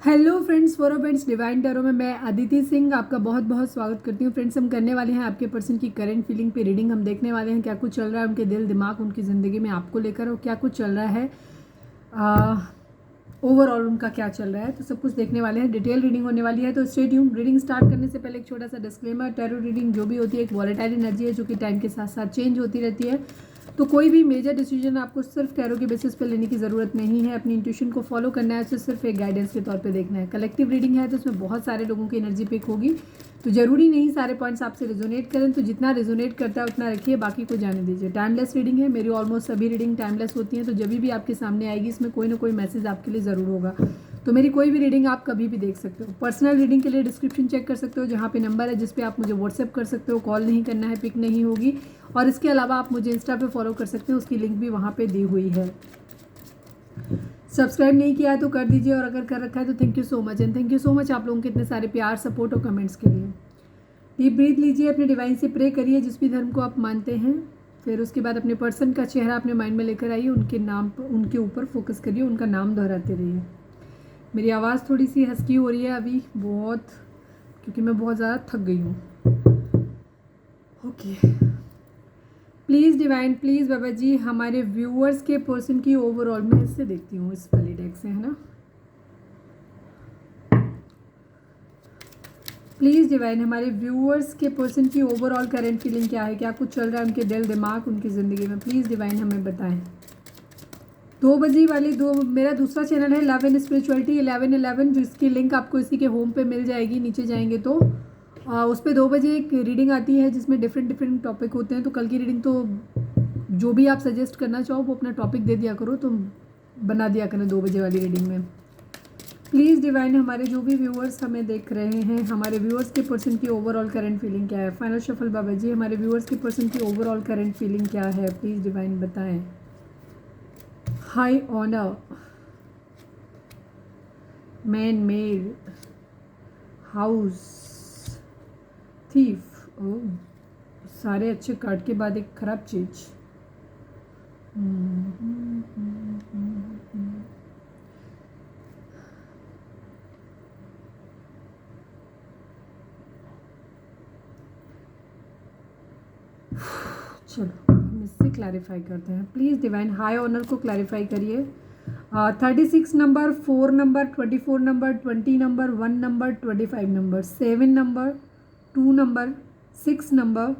Hello friends, for friends divine tarot में मैं अदिति सिंह आपका बहुत बहुत स्वागत करती हूँ। फ्रेंड्स, हम करने वाले हैं आपके पर्सन की करंट फीलिंग पे रीडिंग। हम देखने वाले हैं क्या कुछ चल रहा है उनके दिल दिमाग उनकी ज़िंदगी में आपको लेकर, और क्या कुछ चल रहा है ओवरऑल उनका क्या चल रहा है, तो सब कुछ देखने वाले हैं। डिटेल रीडिंग होने वाली है, तो स्टे ट्यून्ड। रीडिंग स्टार्ट करने से पहले एक छोटा सा डिस्क्लेमर, टैरो रीडिंग जो भी होती है एक वॉलेटाइल एनर्जी है जो कि टाइम के साथ साथ चेंज होती रहती है। तो कोई भी मेजर डिसीजन आपको सिर्फ टैरो के बेसिस पे लेने की ज़रूरत नहीं है। अपनी इंट्यूशन को फॉलो करना है, उसे सिर्फ एक गाइडेंस के तौर पे देखना है। कलेक्टिव रीडिंग है तो उसमें बहुत सारे लोगों की एनर्जी पिक होगी, तो ज़रूरी नहीं सारे पॉइंट्स आपसे रिजोनेट करें। तो जितना रिजोनेट करता है उतना रखिए, बाकी को जाने दीजिए। टाइमलेस रीडिंग है, मेरी ऑलमोस्ट सभी रीडिंग टाइमलेस होती हैं, तो जब भी आपके सामने आएगी इसमें कोई ना कोई मैसेज आपके लिए ज़रूर होगा। तो मेरी कोई भी रीडिंग आप कभी भी देख सकते हो। पर्सनल रीडिंग के लिए डिस्क्रिप्शन चेक कर सकते हो, जहाँ पे नंबर है जिस पे आप मुझे व्हाट्सएप कर सकते हो। कॉल नहीं करना है, पिक नहीं होगी। और इसके अलावा आप मुझे इंस्टा पे फॉलो कर सकते हो, उसकी लिंक भी वहाँ पे दी हुई है। सब्सक्राइब नहीं किया है तो कर दीजिए, और अगर कर रखा है तो thank you so much. And thank you so much आप लोगों के इतने सारे प्यार, सपोर्ट और कमेंट्स के लिए। डीप ब्रीथ लीजिए, अपने डिवाइन से प्रे करिए जिस भी धर्म को आप मानते हैं। फिर उसके बाद अपने पर्सन का चेहरा अपने माइंड में लेकर आइए, उनके नाम पर, उनके ऊपर फोकस करिए, उनका नाम दोहराते रहिए। मेरी आवाज़ थोड़ी सी हस्की हो रही है अभी बहुत, क्योंकि मैं बहुत ज़्यादा थक गई हूँ। Okay, please divine, please Baba जी, हमारे व्यूअर्स के पर्सन की ओवरऑल, मैं इससे देखती हूँ इस वाली डेक से, है ना। प्लीज़ डिवाइन, हमारे व्यूअर्स के पर्सन की ओवरऑल करंट फीलिंग क्या है, क्या कुछ चल रहा है उनके दिल दिमाग उनकी ज़िंदगी में। प्लीज़ डिवाइन हमें बताएं। 2 बजे वाली दो, मेरा दूसरा चैनल है लव एंड स्पिरिचुअलिटी 1111, जिसकी लिंक आपको इसी के होम पे मिल जाएगी, नीचे जाएंगे तो उस पर 2 बजे एक रीडिंग आती है जिसमें डिफरेंट डिफरेंट टॉपिक होते हैं। तो कल की रीडिंग तो जो भी आप सजेस्ट करना चाहो वो अपना टॉपिक दे दिया करो, तो बना दिया करें 2 बजे वाली रीडिंग में। प्लीज़ डिवाइन, हमारे जो भी व्यूअर्स हमें देख रहे हैं, हमारे व्यूअर्स के पर्सन की ओवरऑल करंट फीलिंग क्या है। फाइनल शफल बाबा जी, हमारे व्यूअर्स के पर्सन की ओवरऑल करंट फीलिंग क्या है, प्लीज़ डिवाइन बताएं। High honour, man made, house, thief. ओ, सारे अच्छे कार्ड के बाद एक खराब चीज। चलो हम इससे क्लैरिफाई करते हैं। प्लीज़ डिवाइन हाई ऑनर को क्लैरिफाई करिए। 36 number, 4 number, 24 number, 20 number, 1 number, 25 number, 7 number, 2 number, 6 number,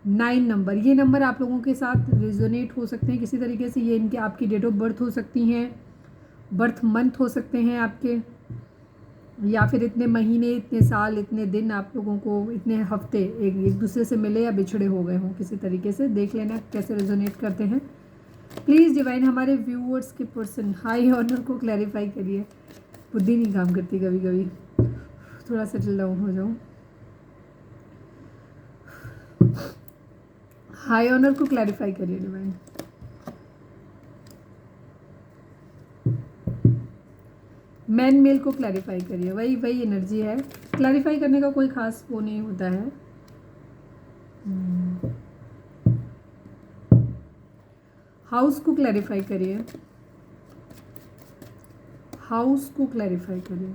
9 number, ये नंबर आप लोगों के साथ रिजोनेट हो सकते हैं किसी तरीके से। ये इनके आपकी डेट ऑफ बर्थ हो सकती हैं, बर्थ मंथ हो सकते हैं आपके, या फिर इतने महीने, इतने साल, इतने दिन आप लोगों को, इतने हफ्ते एक एक दूसरे से मिले या बिछड़े हो गए हों किसी तरीके से। देख लेना कैसे रेजोनेट करते हैं। प्लीज़ डिवाइन, हमारे व्यूअर्स के पर्सन हाई ऑनर को क्लैरिफाई करिए। बुद्धि नहीं काम करती कभी कभी, थोड़ा सेटल डाउन हो जाऊँ। हाई ऑनर को क्लैरिफाई करिए डिवाइन। मैन मेल को क्लैरिफाई करिए। वही वही एनर्जी है, क्लैरिफाई करने का कोई खास वो नहीं होता है। हाउस को क्लैरिफाई करिए, हाउस को क्लैरिफाई करिए।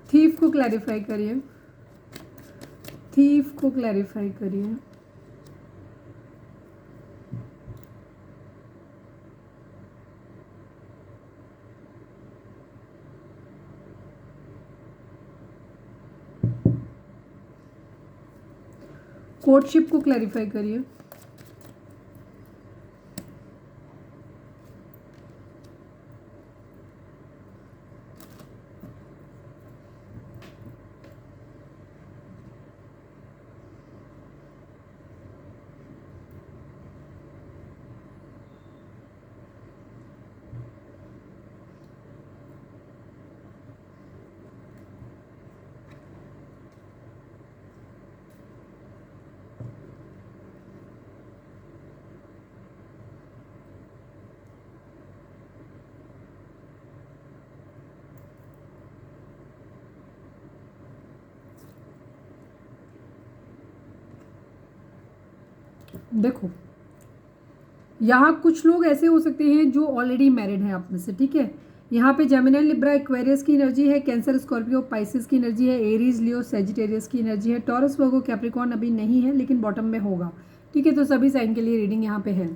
थीफ को क्लैरिफाई करिए, थीफ को क्लैरिफाई करिए। कोर्टशिप को क्लैरिफाई करिए। देखो, यहाँ कुछ लोग ऐसे हो सकते हैं जो ऑलरेडी मैरिड हैं आप में से, ठीक है। यहाँ पे जेमिनी, लिब्रा, एक्वेरियस की एनर्जी है, कैंसर, स्कॉर्पियो, पाइसिस की एनर्जी है, एरीज, लियो, सेजिटेरियस की एनर्जी है, टॉरस, वर्गो, कैप्रिकॉर्न अभी नहीं है लेकिन बॉटम में होगा, ठीक है। तो सभी साइन के लिए रीडिंग यहाँ पे है।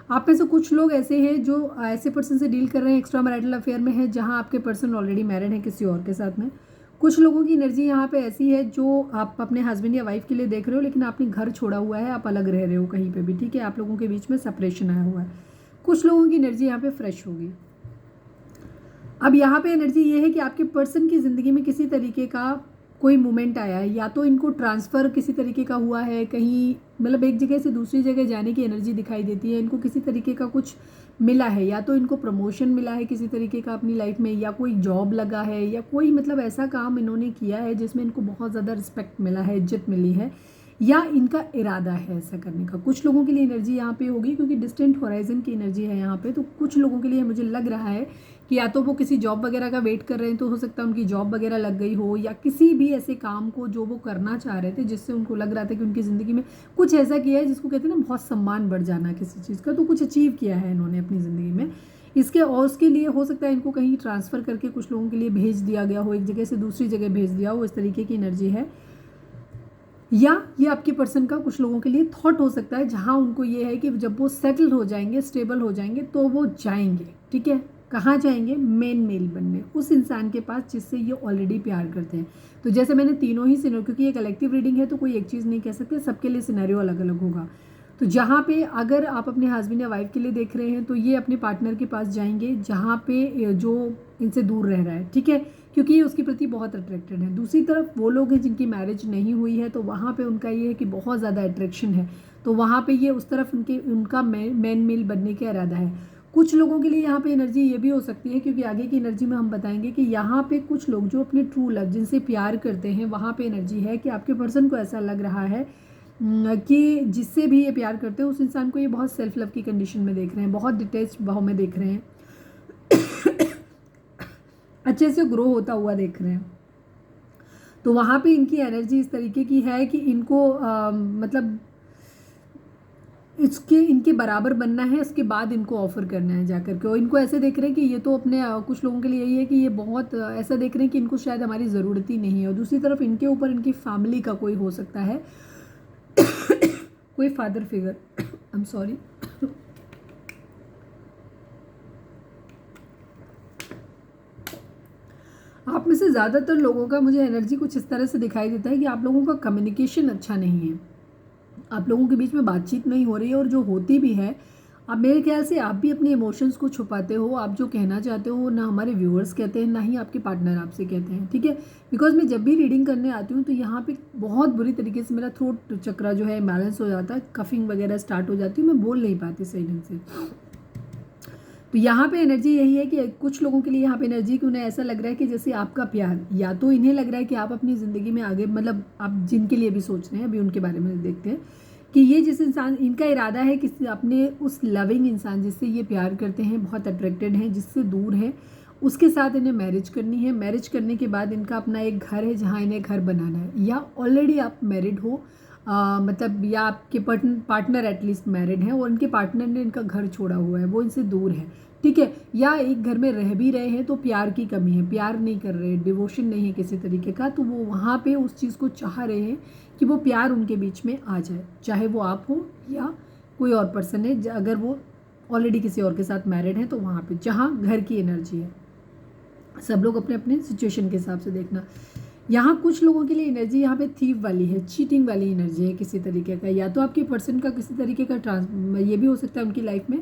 आप में से कुछ लोग ऐसे हैं जो ऐसे पर्सन से डील कर रहे हैं, एक्स्ट्रा मैरिटल अफेयर में है, जहाँ आपके पर्सन ऑलरेडी मैरिड है किसी और के साथ में। कुछ लोगों की एनर्जी यहाँ पे ऐसी है जो आप अपने हस्बैंड या वाइफ के लिए देख रहे हो, लेकिन आपने घर छोड़ा हुआ है, आप अलग रह रहे हो कहीं पे भी, ठीक है। आप लोगों के बीच में सेपरेशन आया हुआ है। कुछ लोगों की एनर्जी यहाँ पे फ्रेश होगी। अब यहाँ पे एनर्जी ये है कि आपके पर्सन की ज़िंदगी में किसी तरीके का कोई मोमेंट आया है, या तो इनको ट्रांसफ़र किसी तरीके का हुआ है कहीं, मतलब एक जगह से दूसरी जगह जाने की एनर्जी दिखाई देती है। इनको किसी तरीके का कुछ मिला है, या तो इनको प्रमोशन मिला है किसी तरीके का अपनी लाइफ में, या कोई जॉब लगा है, या कोई मतलब ऐसा काम इन्होंने किया है जिसमें इनको बहुत ज़्यादा रिस्पेक्ट मिला है, इज्जत मिली है, या इनका इरादा है ऐसा करने का। कुछ लोगों के लिए एनर्जी यहाँ पे होगी क्योंकि डिस्टेंट होराइजन की एनर्जी है यहाँ पे। तो कुछ लोगों के लिए मुझे लग रहा है कि या तो वो किसी जॉब वगैरह का वेट कर रहे हैं, तो हो सकता है उनकी जॉब वगैरह लग गई हो, या किसी भी ऐसे काम को जो वो करना चाह रहे थे जिससे उनको लग रहा था कि उनकी ज़िंदगी में कुछ ऐसा किया है जिसको कहते हैं ना बहुत सम्मान बढ़ जाना किसी चीज़ का, तो कुछ अचीव किया है इन्होंने अपनी ज़िंदगी में। इसके और उसके लिए हो सकता है इनको कहीं ट्रांसफ़र करके कुछ लोगों के लिए भेज दिया गया हो, एक जगह से दूसरी जगह भेज दिया हो, इस तरीके की एनर्जी है। या ये आपके पर्सन का कुछ लोगों के लिए थॉट हो सकता है, जहाँ उनको ये है कि जब वो सेटल हो जाएंगे, स्टेबल हो जाएंगे, तो वो जाएंगे, ठीक है। कहाँ जाएंगे? मेन मेल बनने, उस इंसान के पास जिससे ये ऑलरेडी प्यार करते हैं। तो जैसे मैंने तीनों ही सिनेरियो, क्योंकि ये कलेक्टिव रीडिंग है तो कोई एक चीज़ नहीं कह सकते, सबके लिए सिनेरियो अलग अलग होगा। तो जहाँ पे अगर आप अपने हस्बैंड या वाइफ के लिए देख रहे हैं तो ये अपने पार्टनर के पास जाएंगे जहाँ पे जो इनसे दूर रह रहा है, ठीक है, क्योंकि ये उसके प्रति बहुत अट्रैक्टेड है। दूसरी तरफ वो लोग हैं जिनकी मैरिज नहीं हुई है, तो वहाँ पे उनका ये है कि बहुत ज़्यादा अट्रैक्शन है, तो वहाँ पे ये उस तरफ उनका मेन मेल बनने का इरादा है। कुछ लोगों के लिए यहाँ पे एनर्जी ये भी हो सकती है, क्योंकि आगे की एनर्जी में हम बताएंगे कि यहाँ पे कुछ लोग जो अपने ट्रू लव जिनसे प्यार करते हैं, वहाँ पे एनर्जी है कि आपके पर्सन को ऐसा लग रहा है कि जिससे भी ये प्यार करते हैं उस इंसान को ये बहुत सेल्फ लव की कंडीशन में देख रहे हैं, बहुत डिटेच्ड भाव में देख रहे हैं, अच्छे से ग्रो होता हुआ देख रहे हैं। तो वहाँ पे इनकी एनर्जी इस तरीके की है कि इनको मतलब इसके इनके बराबर बनना है, उसके बाद इनको ऑफर करना है जाकर के। और इनको ऐसे देख रहे हैं कि ये तो अपने कुछ लोगों के लिए यही है कि ये बहुत ऐसा देख रहे हैं कि इनको शायद हमारी ज़रूरत ही नहीं है। और दूसरी तरफ इनके ऊपर इनकी फैमिली का कोई हो सकता है कोई father figure, I am sorry, आप में से ज़्यादातर लोगों का मुझे एनर्जी कुछ इस तरह से दिखाई देता है कि आप लोगों का कम्युनिकेशन अच्छा नहीं है, आप लोगों के बीच में बातचीत नहीं हो रही है, और जो होती भी है, अब मेरे ख्याल से आप भी अपने इमोशंस को छुपाते हो। आप जो कहना चाहते हो ना हमारे व्यूअर्स कहते हैं, ना ही आपके पार्टनर आपसे कहते हैं, ठीक है। बिकॉज मैं जब भी रीडिंग करने आती हूँ तो यहाँ पे बहुत बुरी तरीके से मेरा थ्रोट चक्रा जो है बैलेंस हो जाता है, कफिंग वगैरह स्टार्ट हो जाती है, मैं बोल नहीं पाती सही ढंग से। तो यहाँ पे एनर्जी यही है कि कुछ लोगों के लिए यहाँ पे एनर्जी कि उन्हें ऐसा लग रहा है कि जैसे आपका प्यार, या तो इन्हें लग रहा है कि आप अपनी ज़िंदगी में आगे, मतलब आप जिनके लिए भी सोच रहे हैं, अभी उनके बारे में देखते हैं कि ये जिस इंसान, इनका इरादा है कि अपने उस लविंग इंसान जिससे ये प्यार करते हैं, बहुत अट्रैक्टेड हैं, जिससे दूर है, उसके साथ इन्हें मैरिज करनी है। मैरिज करने के बाद इनका अपना एक घर है जहाँ इन्हें घर बनाना है, या ऑलरेडी आप मैरिड हो, मतलब या आपके पार्टनर एटलीस्ट मैरिड हैं और इनके पार्टनर ने इनका घर छोड़ा हुआ है, वो इनसे दूर है, ठीक है, या एक घर में रह भी रहे हैं तो प्यार की कमी है, प्यार नहीं कर रहे, डिवोशन नहीं है किसी तरीके का, तो वो वहाँ पे उस चीज़ को चाह रहे हैं कि वो प्यार उनके बीच में आ जाए, चाहे वो आप हो या कोई और पर्सन है। अगर वो ऑलरेडी किसी और के साथ मैरिड हैं तो वहाँ पे जहाँ घर की एनर्जी है, सब लोग अपने अपने सिचुएशन के हिसाब से देखना। यहाँ कुछ लोगों के लिए एनर्जी यहाँ पे थीव वाली है, चीटिंग वाली एनर्जी है किसी तरीके का, या तो आपके पर्सन का किसी तरीके का ये भी हो सकता है उनकी लाइफ में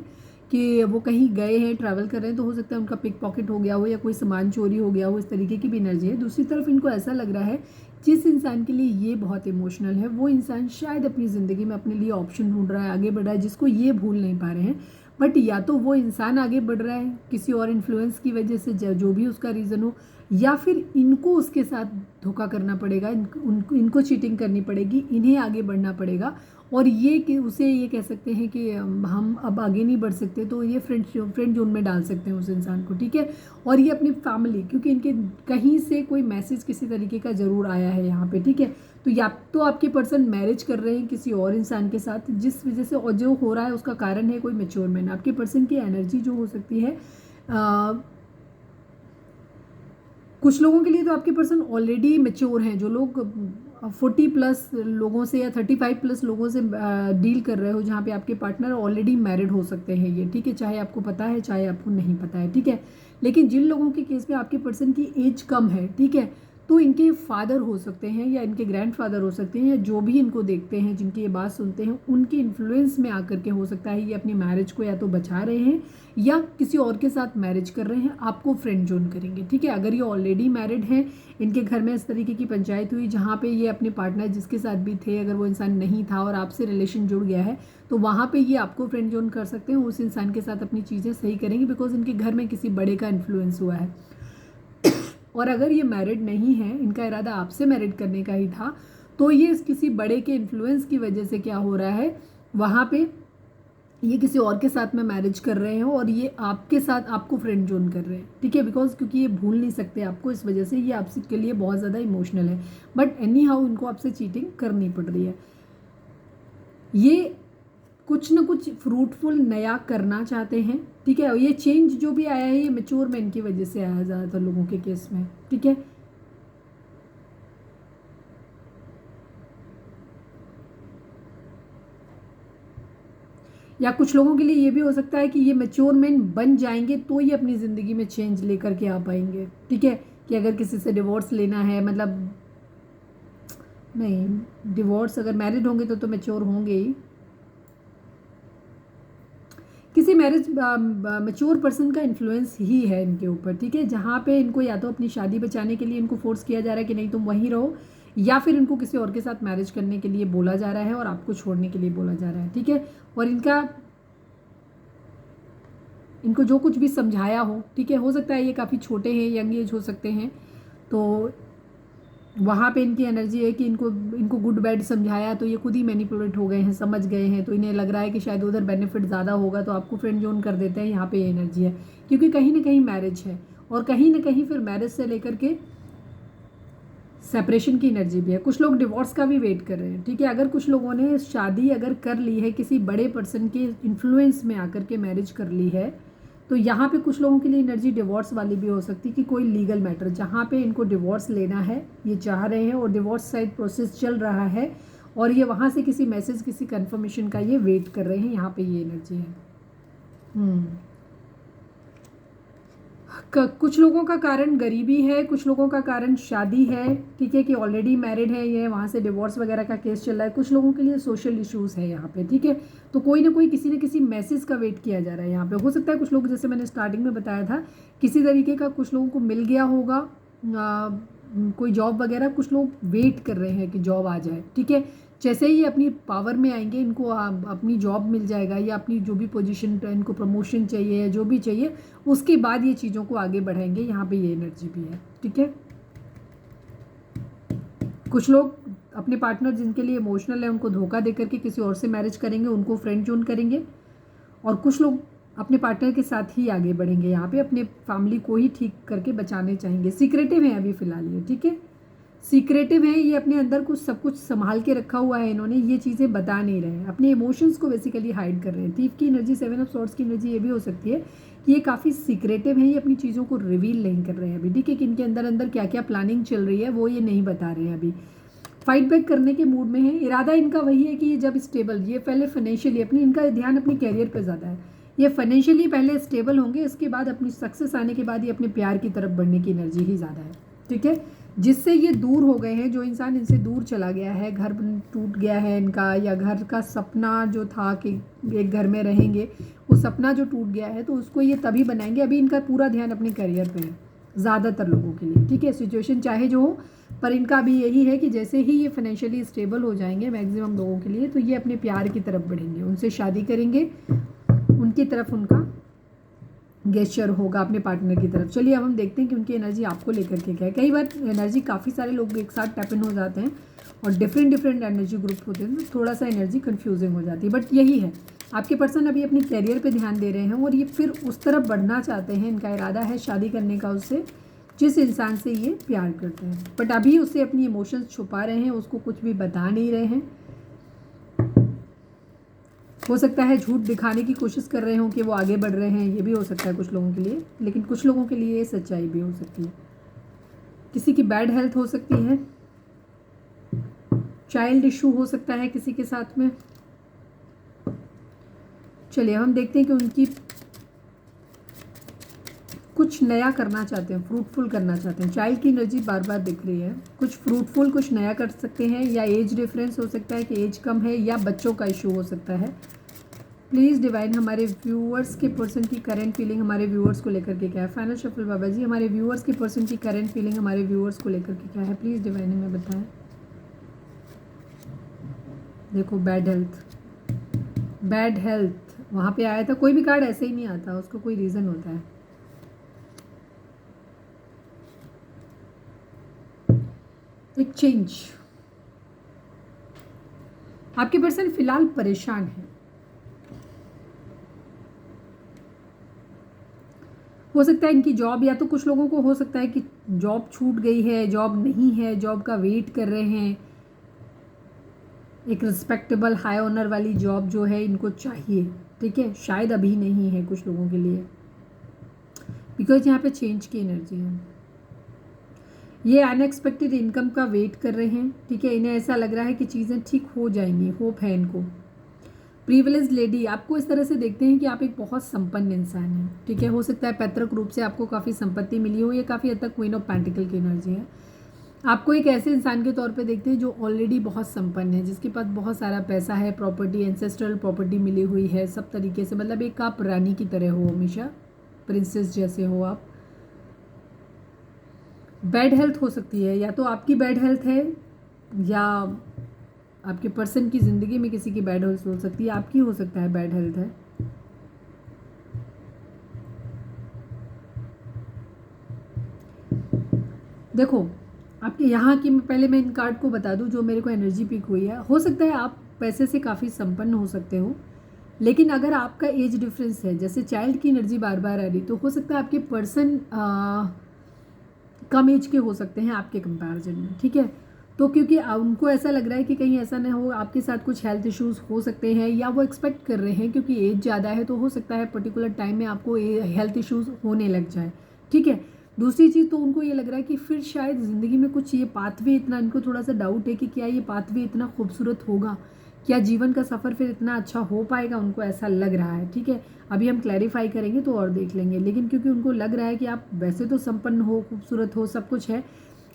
कि वो कहीं गए हैं, ट्रैवल कर रहे हैं, तो हो सकता है उनका पिक पॉकेट हो गया हो या कोई सामान चोरी हो गया हो, इस तरीके की भी एनर्जी है। दूसरी तरफ इनको ऐसा लग रहा है जिस इंसान के लिए ये बहुत इमोशनल है, वो इंसान शायद अपनी ज़िंदगी में अपने लिए ऑप्शन ढूंढ रहा है, आगे बढ़ रहा है, जिसको ये भूल नहीं पा रहे हैं। बट या तो वो इंसान आगे बढ़ रहा है किसी और इन्फ्लुएंस की वजह से, जो भी उसका रीज़न हो, या फिर इनको उसके साथ धोखा करना पड़ेगा, इनको चीटिंग करनी पड़ेगी, इन्हें आगे बढ़ना पड़ेगा। और ये कि उसे ये कह सकते हैं कि हम अब आगे नहीं बढ़ सकते, तो ये फ्रेंड जोन में डाल सकते हैं उस इंसान को, ठीक है। और ये अपनी फैमिली, क्योंकि इनके कहीं से कोई मैसेज किसी तरीके का ज़रूर आया है यहाँ पे, ठीक है। तो या तो आपके पर्सन मैरिज कर रहे हैं किसी और इंसान के साथ, जिस वजह से, और जो हो रहा है उसका कारण है कोई मैच्योर मैन। आपके पर्सन की एनर्जी जो हो सकती है, कुछ लोगों के लिए तो आपके पर्सन ऑलरेडी मैच्योर हैं। जो लोग 40 प्लस लोगों से या 35 प्लस लोगों से डील कर रहे हो, जहाँ पे आपके पार्टनर ऑलरेडी मैरिड हो सकते हैं ये, ठीक है, चाहे आपको पता है चाहे आपको नहीं पता है, ठीक है। लेकिन जिन लोगों के केस में आपके पर्सन की एज कम है, ठीक है, तो इनके फादर हो सकते हैं या इनके ग्रैंडफादर हो सकते हैं, या जो भी इनको देखते हैं, जिनकी ये बात सुनते हैं, उनके इन्फ्लुएंस में आकर के हो सकता है ये अपनी मैरिज को या तो बचा रहे हैं या किसी और के साथ मैरिज कर रहे हैं, आपको फ्रेंड जोन करेंगे, ठीक है। अगर ये ऑलरेडी मैरिड हैं, इनके घर में इस तरीके की पंचायत हुई जहाँ पे ये अपने पार्टनर जिसके साथ भी थे, अगर वो इंसान नहीं था और आपसे रिलेशन जुड़ गया है, तो वहाँ पे ये आपको फ्रेंड जोन कर सकते हैं, उस इंसान के साथ अपनी चीज़ें सही करेंगे, बिकॉज इनके घर में किसी बड़े का इन्फ्लुएंस हुआ है। और अगर ये मैरिड नहीं है, इनका इरादा आपसे मैरिड करने का ही था, तो ये किसी बड़े के इन्फ्लुएंस की वजह से क्या हो रहा है, वहाँ पे ये किसी और के साथ में मैरिज कर रहे हो और ये आपके साथ आपको फ्रेंड जोन कर रहे हैं, ठीक है। बिकॉज क्योंकि ये भूल नहीं सकते आपको, इस वजह से ये आपसे के लिए बहुत ज़्यादा इमोशनल है, बट एनी हाउ इनको आपसे चीटिंग करनी पड़ रही है। ये कुछ ना कुछ फ्रूटफुल नया करना चाहते हैं, ठीक है। और ये चेंज जो भी आया है ये मैच्योर मैन की वजह से आया है ज़्यादातर लोगों के केस में, ठीक है। या कुछ लोगों के लिए ये भी हो सकता है कि ये मैच्योर मैन बन जाएंगे तो ये अपनी ज़िंदगी में चेंज लेकर के आ पाएंगे, ठीक है। कि अगर किसी से डिवोर्स लेना है, मतलब नहीं, डिवोर्स अगर मैरिड होंगे तो मैच्योर होंगे ही। किसी मैरिज मैच्योर पर्सन का इन्फ्लुएंस ही है इनके ऊपर, ठीक है, जहाँ पे इनको या तो अपनी शादी बचाने के लिए इनको फोर्स किया जा रहा है कि नहीं तुम वहीं रहो, या फिर इनको किसी और के साथ मैरिज करने के लिए बोला जा रहा है और आपको छोड़ने के लिए बोला जा रहा है, ठीक है। और इनको जो कुछ भी समझाया हो, ठीक है, हो सकता है ये काफ़ी छोटे हैं, यंग एज हो सकते हैं, तो वहाँ पे इनकी एनर्जी है कि इनको गुड बैड समझाया तो ये खुद ही मैनिपुलेट हो गए हैं, समझ गए हैं, तो इन्हें लग रहा है कि शायद उधर बेनिफिट ज़्यादा होगा, तो आपको फ्रेंड जोन कर देते हैं। यहाँ पे ये एनर्जी है, क्योंकि कहीं ना कहीं मैरिज है और कहीं ना कहीं फिर मैरिज से लेकर के सेपरेशन की एनर्जी भी है। कुछ लोग डिवोर्स का भी वेट कर रहे हैं, ठीक है। अगर कुछ लोगों ने शादी अगर कर ली है, किसी बड़े पर्सन के इन्फ्लुएंस में आकर के मैरिज कर ली है, तो यहाँ पे कुछ लोगों के लिए एनर्जी डिवोर्स वाली भी हो सकती है कि कोई लीगल मैटर जहाँ पे इनको डिवोर्स लेना है, ये चाह रहे हैं और डिवोर्स साइड प्रोसेस चल रहा है और ये वहाँ से किसी मैसेज, किसी कंफर्मेशन का ये वेट कर रहे हैं, यहाँ पे ये एनर्जी है। कुछ लोगों का कारण गरीबी है, कुछ लोगों का कारण शादी है, ठीक है, कि ऑलरेडी मैरिड है ये, वहाँ से डिवोर्स वगैरह का केस चल रहा है। कुछ लोगों के लिए सोशल इश्यूज़ है यहाँ पे, ठीक है। तो कोई ना कोई किसी न किसी मैसेज का वेट किया जा रहा है यहाँ पे। हो सकता है कुछ लोग, जैसे मैंने स्टार्टिंग में बताया था, किसी तरीके का कुछ लोगों को मिल गया होगा कोई जॉब वगैरह, कुछ लोग वेट कर रहे हैं कि जॉब आ जाए, ठीक है। जैसे ही अपनी पावर में आएंगे, इनको अपनी जॉब मिल जाएगा या अपनी जो भी पोजीशन, इनको प्रमोशन चाहिए या जो भी चाहिए, उसके बाद ये चीज़ों को आगे बढ़ाएंगे। यहाँ पे ये एनर्जी भी है, ठीक है। कुछ लोग अपने पार्टनर जिनके लिए इमोशनल है उनको धोखा देकर के किसी और से मैरिज करेंगे, उनको फ्रेंड जोन करेंगे। और कुछ लोग अपने पार्टनर के साथ ही आगे बढ़ेंगे, यहाँ पे अपने फैमिली को ही ठीक करके बचाने चाहेंगे। सीक्रेटिव है अभी फ़िलहाल ये, ठीक है, सीक्रेटिव है ये, अपने अंदर कुछ सब कुछ संभाल के रखा हुआ है इन्होंने, ये चीज़ें बता नहीं रहे हैं, अपने इमोशंस को बेसिकली हाइड कर रहे हैं। थीफ की एनर्जी, 7 ऑफ सॉर्ड्स की एनर्जी ये भी हो सकती है कि ये काफ़ी सीक्रेटिव है, ये अपनी चीज़ों को रिवील नहीं कर रहे हैं अभी, ठीक है, कि इनके अंदर अंदर क्या क्या प्लानिंग चल रही है वो ये नहीं बता रहे हैं अभी। फाइट बैक करने के मूड में है। इरादा इनका वही है कि ये जब स्टेबल, ये पहले फाइनेंशियली अपनी, इनका ध्यान अपने कैरियर पर ज़्यादा है, ये फाइनेंशियली पहले स्टेबल होंगे, इसके बाद अपनी सक्सेस आने के बाद ये अपने प्यार की तरफ बढ़ने की एनर्जी ही ज़्यादा है, ठीक है। जिससे ये दूर हो गए हैं, जो इंसान इनसे दूर चला गया है, घर टूट गया है इनका, या घर का सपना जो था कि एक घर में रहेंगे, वो सपना जो टूट गया है, तो उसको ये तभी बनाएंगे। अभी इनका पूरा ध्यान अपने करियर पे है ज़्यादातर लोगों के लिए, ठीक है। सिचुएशन चाहे जो हो, पर इनका अभी यही है कि जैसे ही ये फाइनेंशियली स्टेबल हो जाएंगे मैक्सिमम लोगों के लिए, तो ये अपने प्यार की तरफ बढ़ेंगे, उनसे शादी करेंगे, उनकी तरफ उनका गेस्चर होगा अपने पार्टनर की तरफ। चलिए अब हम देखते हैं कि उनकी एनर्जी आपको लेकर के क्या है। कई बार एनर्जी काफ़ी सारे लोग एक साथ टैप इन हो जाते हैं और डिफरेंट एनर्जी ग्रुप होते हैं, तो थोड़ा सा एनर्जी कन्फ्यूजिंग हो जाती है। बट यही है, आपके पर्सन अभी अपनी कैरियर पे ध्यान दे रहे हैं और ये फिर उस तरफ बढ़ना चाहते हैं। इनका इरादा है शादी करने का उससे, जिस इंसान से ये प्यार करते हैं। बट अभी उससे अपनी इमोशंस छुपा रहे हैं, उसको कुछ भी बता नहीं रहे हैं। हो सकता है झूठ दिखाने की कोशिश कर रहे हो कि वो आगे बढ़ रहे हैं, ये भी हो सकता है कुछ लोगों के लिए। लेकिन कुछ लोगों के लिए ये सच्चाई भी हो सकती है। किसी की बैड हेल्थ हो सकती है, चाइल्ड इशू हो सकता है किसी के साथ में। चलिए हम देखते हैं कि उनकी कुछ नया करना चाहते हैं, फ्रूटफुल करना चाहते हैं। चाइल्ड की एनर्जी बार बार दिख रही है, कुछ फ्रूटफुल, कुछ नया कर सकते हैं। या एज डिफरेंस हो सकता है कि एज कम है, या बच्चों का इशू हो सकता है। प्लीज़ डिवाइन हमारे व्यूअर्स के पर्सन की करंट फीलिंग हमारे व्यूअर्स को लेकर के क्या है। फाइनल शफल बाबा जी, हमारे व्यूअर्स के पर्सन की करंट फीलिंग हमारे व्यूअर्स को लेकर के क्या है, प्लीज़ डिवाइन हमें बताएं। देखो बैड हेल्थ वहाँ पे आया था। कोई भी कार्ड ऐसे ही नहीं आता, उसको कोई रीज़न होता है। एक चेंज, आपके पर्सन फिलहाल परेशान है। हो सकता है इनकी जॉब, या तो कुछ लोगों को हो सकता है कि जॉब छूट गई है, जॉब नहीं है, जॉब का वेट कर रहे हैं। एक रिस्पेक्टेबल हाई ऑनर वाली जॉब जो है इनको चाहिए, ठीक है। शायद अभी नहीं है कुछ लोगों के लिए, बिकॉज यहाँ पे चेंज की एनर्जी है। ये अनएक्सपेक्टेड इनकम का वेट कर रहे हैं, ठीक है। इन्हें ऐसा लग रहा है कि चीज़ें ठीक हो जाएंगी, होप है इनको। प्रिविलेज लेडी, आपको इस तरह से देखते हैं कि आप एक बहुत संपन्न इंसान हैं, ठीक है। हो सकता है पैतृक रूप से आपको काफ़ी संपत्ति मिली हो। ये काफ़ी हद तक क्वीन ऑफ पेंटिकल की एनर्जी है। आपको एक ऐसे इंसान के तौर पे देखते हैं जो ऑलरेडी बहुत संपन्न है, जिसके पास बहुत सारा पैसा है, प्रॉपर्टी, एंसेस्ट्रल प्रॉपर्टी मिली हुई है सब तरीके से। मतलब एक आप रानी की तरह हो, हमेशा प्रिंसेस जैसे हो आप। बैड हेल्थ हो सकती है, या तो आपकी बैड हेल्थ है, या आपके पर्सन की ज़िंदगी में किसी की बैड हेल्थ हो सकती है। आपकी हो सकता है बैड हेल्थ है। देखो आपके यहाँ की, पहले मैं इन कार्ड को बता दूँ जो मेरे को एनर्जी पिक हुई है। हो सकता है आप पैसे से काफ़ी संपन्न हो सकते हो, लेकिन अगर आपका एज डिफरेंस है, जैसे चाइल्ड की एनर्जी बार बार आ रही, तो हो सकता है आपके पर्सन कम एज के हो सकते हैं आपके कंपैरिजन में, ठीक है। तो क्योंकि उनको ऐसा लग रहा है कि कहीं ऐसा ना हो आपके साथ कुछ हेल्थ इश्यूज हो सकते हैं, या वो एक्सपेक्ट कर रहे हैं क्योंकि एज ज़्यादा है, तो हो सकता है पर्टिकुलर टाइम में आपको हेल्थ इश्यूज होने लग जाए, ठीक है। दूसरी चीज़, तो उनको ये लग रहा है कि फिर शायद ज़िंदगी में कुछ ये पाथवे, इतना इनको थोड़ा सा डाउट है कि क्या ये पाथवे इतना खूबसूरत होगा, क्या जीवन का सफ़र फिर इतना अच्छा हो पाएगा, उनको ऐसा लग रहा है, ठीक है। अभी हम क्लैरिफाई करेंगे तो और देख लेंगे। लेकिन क्योंकि उनको लग रहा है कि आप वैसे तो संपन्न हो, खूबसूरत हो, सब कुछ है,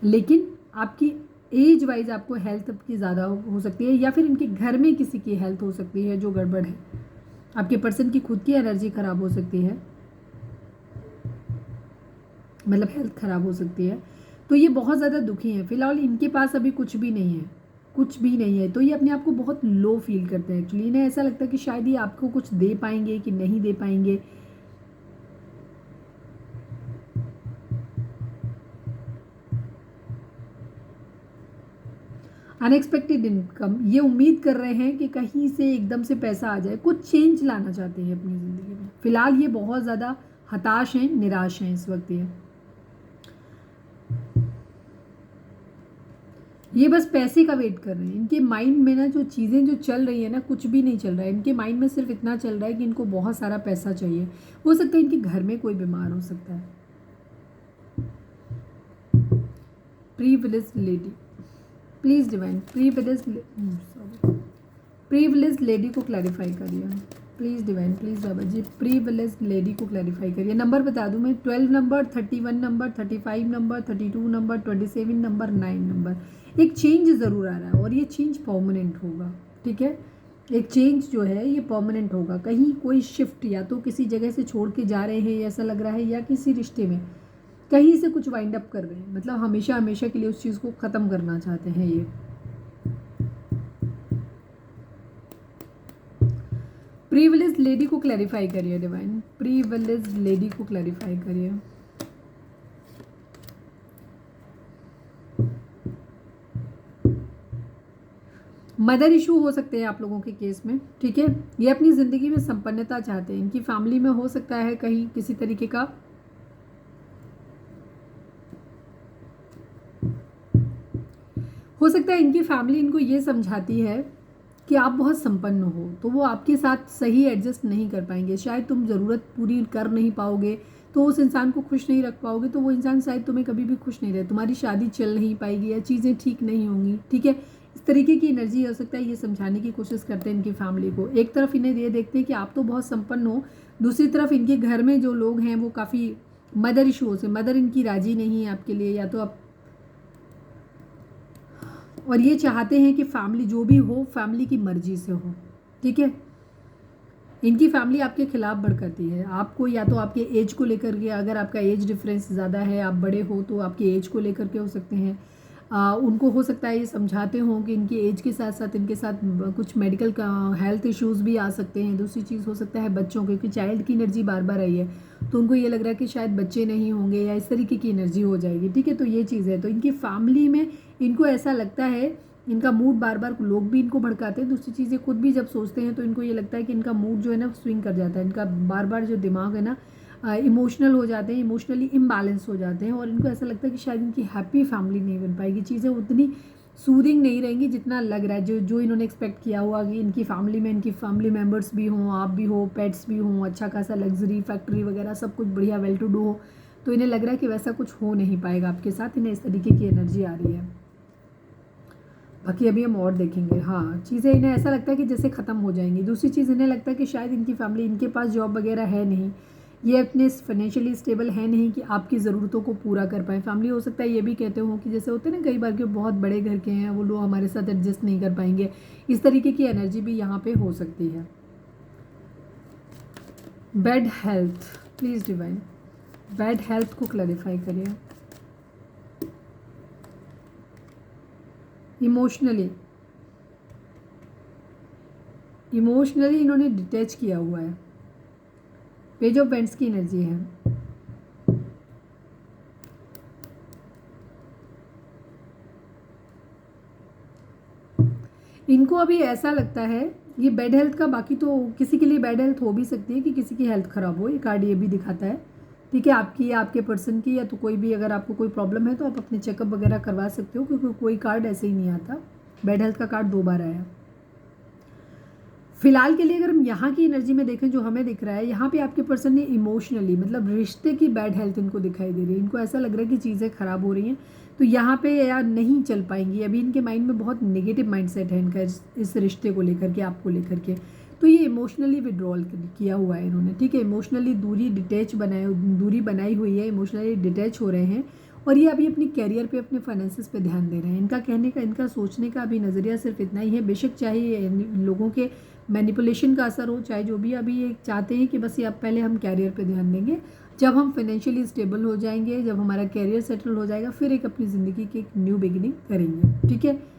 लेकिन आपकी एज वाइज आपको हेल्थ की ज़्यादा हो सकती है, या फिर इनके घर में किसी की हेल्थ हो सकती है जो गड़बड़ है। आपके पर्सन की खुद की एनर्जी खराब हो सकती है, मतलब हेल्थ खराब हो सकती है। तो ये बहुत ज़्यादा दुखी हैं फिलहाल। इनके पास अभी कुछ भी नहीं है, कुछ भी नहीं है, तो ये अपने आप को बहुत लो फील करते हैं। एक्चुअली इन्हें ऐसा लगता है कि शायद ये आपको कुछ दे पाएंगे कि नहीं दे पाएंगे। अनएक्सपेक्टेड इनकम, ये उम्मीद कर रहे हैं कि कहीं से एकदम से पैसा आ जाए, कुछ चेंज लाना चाहते हैं अपनी ज़िंदगी में। फिलहाल ये बहुत ज़्यादा हताश हैं, निराश हैं इस वक्त। ये बस पैसे का वेट कर रहे हैं। इनके माइंड में ना जो चीज़ें जो चल रही है ना, कुछ भी नहीं चल रहा है इनके माइंड में। सिर्फ इतना चल रहा है कि इनको बहुत सारा पैसा चाहिए। हो सकता है इनके घर में कोई बीमार हो सकता है। Privilege lady, please divine privilege lady को क्लैरिफाई करिए please divine, please Baba ji. Privilege lady को क्लैरिफाई करिए। नंबर बता दूं मैं, 12 number, 31 number, 35 number, 32 number, 27 number, 9 number. एक चेंज ज़रूर आ रहा है और ये चेंज परमानेंट होगा, ठीक है। एक चेंज जो है ये परमानेंट होगा। कहीं कोई शिफ्ट, या तो किसी जगह से छोड़ के जा रहे हैं ऐसा लग रहा है, या किसी रिश्ते में कहीं से कुछ वाइंड अप कर रहे हैं, मतलब हमेशा हमेशा के लिए उस चीज़ को ख़त्म करना चाहते हैं ये। प्रीविलेज लेडी को क्लैरिफाई करिए डिवाइन, प्रीविलेज लेडी को क्लैरिफाई करिए। मदर इशू हो सकते हैं आप लोगों के केस में, ठीक है। ये अपनी ज़िंदगी में संपन्नता चाहते हैं, इनकी फैमिली में हो सकता है कहीं किसी तरीके का हो सकता है इनकी फैमिली इनको ये समझाती है कि आप बहुत संपन्न हो, तो वो आपके साथ सही एडजस्ट नहीं कर पाएंगे। शायद तुम ज़रूरत पूरी कर नहीं पाओगे तो उस इंसान को खुश नहीं रख पाओगे, तो वो इंसान शायद तुम्हें कभी भी खुश नहीं रहे, तुम्हारी शादी चल नहीं पाएगी या चीज़ें ठीक नहीं होंगी, ठीक है। इस तरीके की एनर्जी हो सकता है, ये समझाने की कोशिश करते हैं इनकी फैमिली को। एक तरफ इन्हें ये देखते हैं कि आप तो बहुत संपन्न हो, दूसरी तरफ इनके घर में जो लोग हैं वो काफ़ी मदर इशू से, मदर इनकी राजी नहीं है आपके लिए, या तो आप, और ये चाहते हैं कि फैमिली जो भी हो फैमिली की मर्जी से हो, ठीक है। इनकी फैमिली आपके खिलाफ भड़कती है आपको, या तो आपके एज को लेकर के, अगर आपका एज डिफरेंस ज़्यादा है, आप बड़े हो तो आपके एज को लेकर के हो सकते हैं। उनको हो सकता है ये समझाते हों कि इनके एज के साथ साथ इनके साथ कुछ मेडिकल का हेल्थ इश्यूज़ भी आ सकते हैं। दूसरी चीज़ हो सकता है बच्चों, क्योंकि चाइल्ड की एनर्जी बार बार आई है तो उनको ये लग रहा है कि शायद बच्चे नहीं होंगे या इस तरीके की एनर्जी हो जाएगी, ठीक है। तो ये चीज़ है, तो इनकी फैमिली में इनको ऐसा लगता है, इनका मूड बार बार, लोग भी इनको भड़काते हैं। दूसरी चीज़ ये खुद भी जब सोचते हैं तो इनको ये लगता है कि इनका मूड जो है ना स्विंग कर जाता है, इनका बार बार जो दिमाग है ना इमोशनल हो जाते हैं, इमोशनली इम्बैलेंस हो जाते हैं, और इनको ऐसा लगता है कि शायद इनकी हैप्पी फैमिली नहीं बन पाएगी, चीज़ें उतनी सूदिंग नहीं रहेंगी जितना लग रहा है, जो इन्होंने एक्सपेक्ट किया हुआ कि इनकी फैमिली में इनकी फैमिली मेम्बर्स भी हों, आप भी हो, पेट्स भी हों, अच्छा खासा लग्जरी फैक्ट्री वगैरह सब कुछ बढ़िया वेल टू डू हो, तो इन्हें लग रहा है कि वैसा कुछ हो नहीं पाएगा आपके साथ। इन्हें इस तरीके की एनर्जी आ रही है। बाकी अभी हम और देखेंगे। हाँ, चीज़ें इन्हें ऐसा लगता है कि जैसे ख़त्म हो जाएंगी। दूसरी चीज़ इन्हें लगता है कि शायद इनकी फैमिली, इनके पास जॉब वगैरह है नहीं, ये अपने फाइनेंशियली स्टेबल है नहीं कि आपकी ज़रूरतों को पूरा कर पाएँ। फैमिली हो सकता है ये भी कहते हो कि जैसे होते हैं ना कई बार के बहुत बड़े घर के हैं, वो लोग हमारे साथ एडजस्ट नहीं कर पाएंगे, इस तरीके की एनर्जी भी यहाँ पे हो सकती है। Bad health, please divine bad health को क्लैरिफाई करिए। इमोशनली इन्होंने डिटैच किया हुआ है, पेज ऑफ पेंट्स की एनर्जी है। इनको अभी ऐसा लगता है ये बैड हेल्थ का, बाकी तो किसी के लिए बैड हेल्थ हो भी सकती है कि किसी की हेल्थ ख़राब हो, ये कार्ड ये भी दिखाता है, ठीक है। आपकी या आपके पर्सन की, या तो कोई भी, अगर आपको कोई प्रॉब्लम है तो आप अपने चेकअप वगैरह करवा सकते हो, क्योंकि कोई कार्ड ऐसे ही नहीं आता। बैड हेल्थ का कार्ड 2 बार आया। फिलहाल के लिए अगर हम यहाँ की एनर्जी में देखें, जो हमें दिख रहा है यहाँ पे आपके पर्सन ने इमोशनली, मतलब रिश्ते की बैड हेल्थ इनको दिखाई दे रही है। इनको ऐसा लग रहा है कि चीज़ें ख़राब हो रही हैं, तो यहाँ पे यार नहीं चल पाएंगी। अभी इनके माइंड में बहुत नेगेटिव माइंडसेट है इनका इस रिश्ते को लेकर के, आपको लेकर के, तो ये इमोशनली विड्रॉल किया हुआ है इन्होंने, ठीक है। इमोशनली दूरी बनाई हुई है, इमोशनली डिटैच हो रहे हैं, और ये अभी अपनी कैरियर पे, अपने फाइनेंसेस पे ध्यान दे रहे हैं। इनका कहने का, इनका सोचने का अभी नज़रिया सिर्फ इतना ही है। बेशक चाहे लोगों के मैनिपुलेशन का असर हो, चाहे जो भी, अभी ये चाहते हैं कि बस ये अब पहले हम कैरियर पे ध्यान देंगे, जब हम फाइनेंशियली स्टेबल हो जाएंगे, जब हमारा कैरियर सेटल हो जाएगा, फिर एक अपनी ज़िंदगी की एक न्यू बिगिनिंग करेंगे, ठीक है।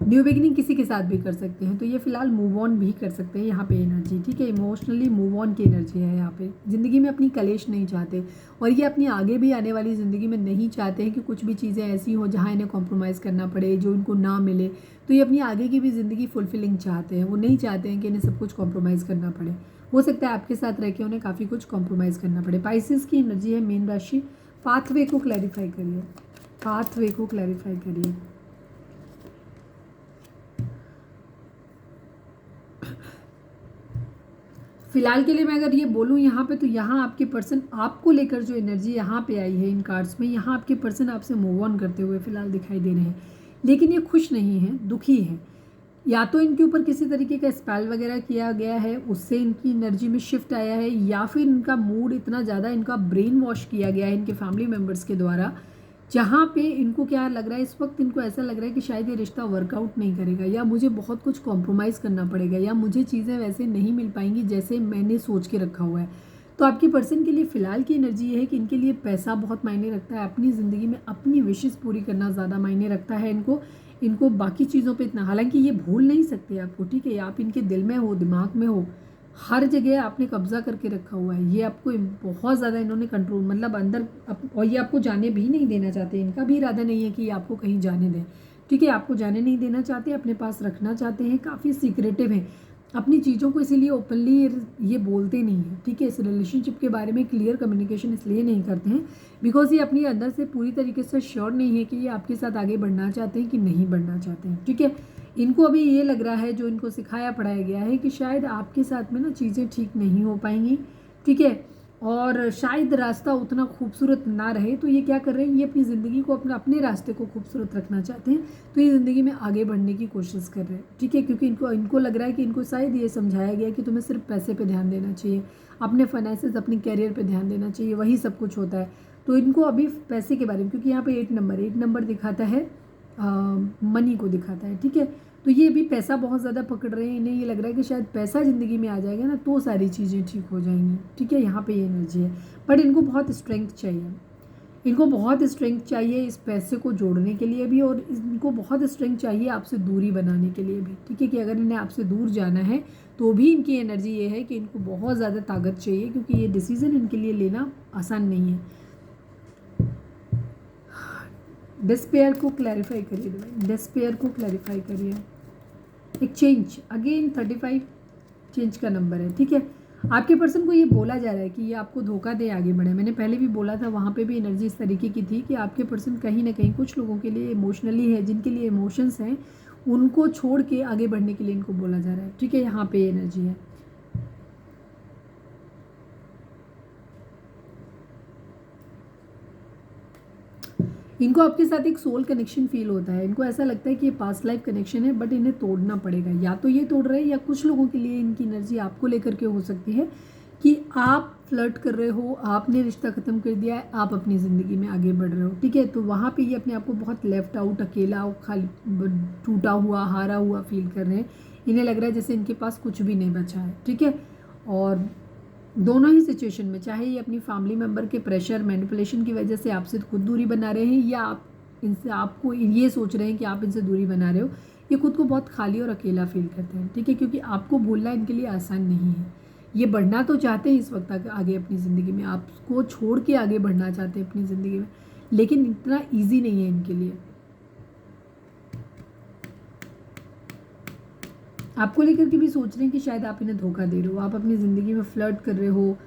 न्यू बिगिनिंग किसी के साथ भी कर सकते हैं, तो ये फिलहाल मूव ऑन भी कर सकते हैं यहाँ पे एनर्जी, ठीक है। इमोशनली मूव ऑन की एनर्जी है यहाँ पे। ज़िंदगी में अपनी कलेश नहीं चाहते, और ये अपनी आगे भी आने वाली ज़िंदगी में नहीं चाहते हैं कि कुछ भी चीज़ें ऐसी हों जहाँ इन्हें कॉम्प्रोमाइज़ करना पड़े, जो इनको ना मिले। तो ये अपनी आगे की भी ज़िंदगी फुलफिलिंग चाहते हैं, वो नहीं चाहते हैं कि इन्हें सब कुछ कॉम्प्रोमाइज़ करना पड़े। हो सकता है आपके साथ रह के उन्हें काफ़ी कुछ कॉम्प्रोमाइज़ करना पड़े। पाइसेस की एनर्जी है, मीन राशि। पाथवे को क्लैरिफाई करिए, पाथवे को क्लैरिफाई करिए। फिलहाल के लिए मैं अगर ये बोलूँ यहाँ पे, तो यहाँ आपके पर्सन आपको लेकर जो एनर्जी यहाँ पे आई है इन कार्ड्स में, यहाँ आपके पर्सन आपसे मूव ऑन करते हुए फिलहाल दिखाई दे रहे हैं, लेकिन ये खुश नहीं है, दुखी है। या तो इनके ऊपर किसी तरीके का स्पेल वगैरह किया गया है, उससे इनकी एनर्जी में शिफ्ट आया है, या फिर इनका मूड इतना ज़्यादा, इनका ब्रेन वॉश किया गया है इनके फैमिली मेम्बर्स के द्वारा, जहाँ पे इनको क्या लग रहा है इस वक्त, इनको ऐसा लग रहा है कि शायद ये रिश्ता वर्कआउट नहीं करेगा, या मुझे बहुत कुछ कॉम्प्रोमाइज़ करना पड़ेगा, या मुझे चीज़ें वैसे नहीं मिल पाएंगी जैसे मैंने सोच के रखा हुआ है। तो आपके पर्सन के लिए फ़िलहाल की एनर्जी ये है कि इनके लिए पैसा बहुत मायने रखता है, अपनी ज़िंदगी में अपनी विशेज़ पूरी करना ज़्यादा मायने रखता है इनको बाकी चीज़ों पे इतना, हालांकि ये भूल नहीं सकते आपको, ठीक है, आप इनके दिल में हो, दिमाग में हो, हर जगह आपने कब्जा करके रखा हुआ है, ये आपको बहुत ज़्यादा इन्होंने कंट्रोल मतलब अंदर और ये आपको जाने भी नहीं देना चाहते, इनका भी इरादा नहीं है कि ये आपको कहीं जाने दें, ठीक है, आपको जाने नहीं देना चाहते, अपने पास रखना चाहते हैं, काफ़ी सीक्रेटिव हैं अपनी चीज़ों को, इसीलिए ओपनली ये बोलते नहीं हैं, ठीक है, इस रिलेशनशिप के बारे में क्लियर कम्युनिकेशन इसलिए नहीं करते हैं बिकॉज ये अपनी अंदर से पूरी तरीके से श्योर नहीं है कि ये आपके साथ आगे बढ़ना चाहते हैं कि नहीं बढ़ना चाहते हैं, ठीक है। इनको अभी ये लग रहा है, जो इनको सिखाया पढ़ाया गया है, कि शायद आपके साथ में ना चीज़ें ठीक नहीं हो पाएंगी, ठीक है, और शायद रास्ता उतना खूबसूरत ना रहे, तो ये क्या कर रहे हैं, ये अपनी ज़िंदगी को अपने रास्ते को खूबसूरत रखना चाहते हैं, तो ये ज़िंदगी में आगे बढ़ने की कोशिश कर रहे हैं, ठीक है, क्योंकि इनको लग रहा है कि इनको शायद ये समझाया गया कि तुम्हें सिर्फ पैसे पे ध्यान देना चाहिए, अपने फाइनेंसेस अपने कैरियर पे ध्यान देना चाहिए, वही सब कुछ होता है। तो इनको अभी पैसे के बारे में, क्योंकि यहाँ पे 8 नंबर दिखाता है, मनी को दिखाता है, ठीक है, तो ये भी पैसा बहुत ज़्यादा पकड़ रहे हैं, इन्हें ये लग रहा है कि शायद पैसा ज़िंदगी में आ जाएगा ना तो सारी चीज़ें ठीक हो जाएंगी, ठीक है, यहाँ पे ये एनर्जी है, बट इनको बहुत स्ट्रेंथ चाहिए, इनको बहुत स्ट्रेंथ चाहिए इस पैसे को जोड़ने के लिए भी, और इनको बहुत स्ट्रेंथ चाहिए आपसे दूरी बनाने के लिए भी, ठीक है, कि अगर इन्हें आपसे दूर जाना है तो भी इनकी एनर्जी ये है कि इनको बहुत ज़्यादा ताकत चाहिए, क्योंकि ये डिसीज़न इनके लिए लेना आसान नहीं है। डिस्पेयर को क्लैरिफाई करिए, डिस्पेयर को क्लैरिफाई करिए। एक चेंज अगेन 35 चेंज का नंबर है, ठीक है, आपके पर्सन को ये बोला जा रहा है कि ये आपको धोखा दे आगे बढ़े, मैंने पहले भी बोला था, वहाँ पे भी एनर्जी इस तरीके की थी कि आपके पर्सन कहीं ना कहीं कुछ लोगों के लिए इमोशनली है, जिनके लिए इमोशंस हैं उनको छोड़ के आगे बढ़ने के लिए इनको बोला जा रहा है, ठीक है, यहाँ पे एनर्जी है। इनको आपके साथ एक सोल कनेक्शन फील होता है, इनको ऐसा लगता है कि ये पास्ट लाइफ कनेक्शन है, बट इन्हें तोड़ना पड़ेगा, या तो ये तोड़ रहे हैं, या कुछ लोगों के लिए इनकी एनर्जी आपको लेकर के हो सकती है कि आप फ्लर्ट कर रहे हो, आपने रिश्ता ख़त्म कर दिया है, आप अपनी ज़िंदगी में आगे बढ़ रहे हो, ठीक है, तो वहाँ पे ये अपने आप को बहुत लेफ्ट आउट, अकेला और खाली टूटा हुआ, हारा हुआ फील कर रहे हैं, इन्हें लग रहा है जैसे इनके पास कुछ भी नहीं बचा है, ठीक है, और दोनों ही सिचुएशन में, चाहे ये अपनी फैमिली मेम्बर के प्रेशर मैनिपुलेशन की वजह से आपसे खुद दूरी बना रहे हैं, या आप इनसे आपको ये सोच रहे हैं कि आप इनसे दूरी बना रहे हो, ये खुद को बहुत खाली और अकेला फील करते हैं, ठीक है, क्योंकि आपको भूलना इनके लिए आसान नहीं है, ये बढ़ना तो चाहते हैं इस वक्त आगे अपनी ज़िंदगी में, आपको छोड़ के आगे बढ़ना चाहते हैं अपनी ज़िंदगी में, लेकिन इतना ईजी नहीं है इनके लिए, आपको लेकर के भी सोच रहे हैं कि शायद आप इन्हें धोखा दे रहे हो, आप अपनी ज़िंदगी में फ्लर्ट कर रहे हो,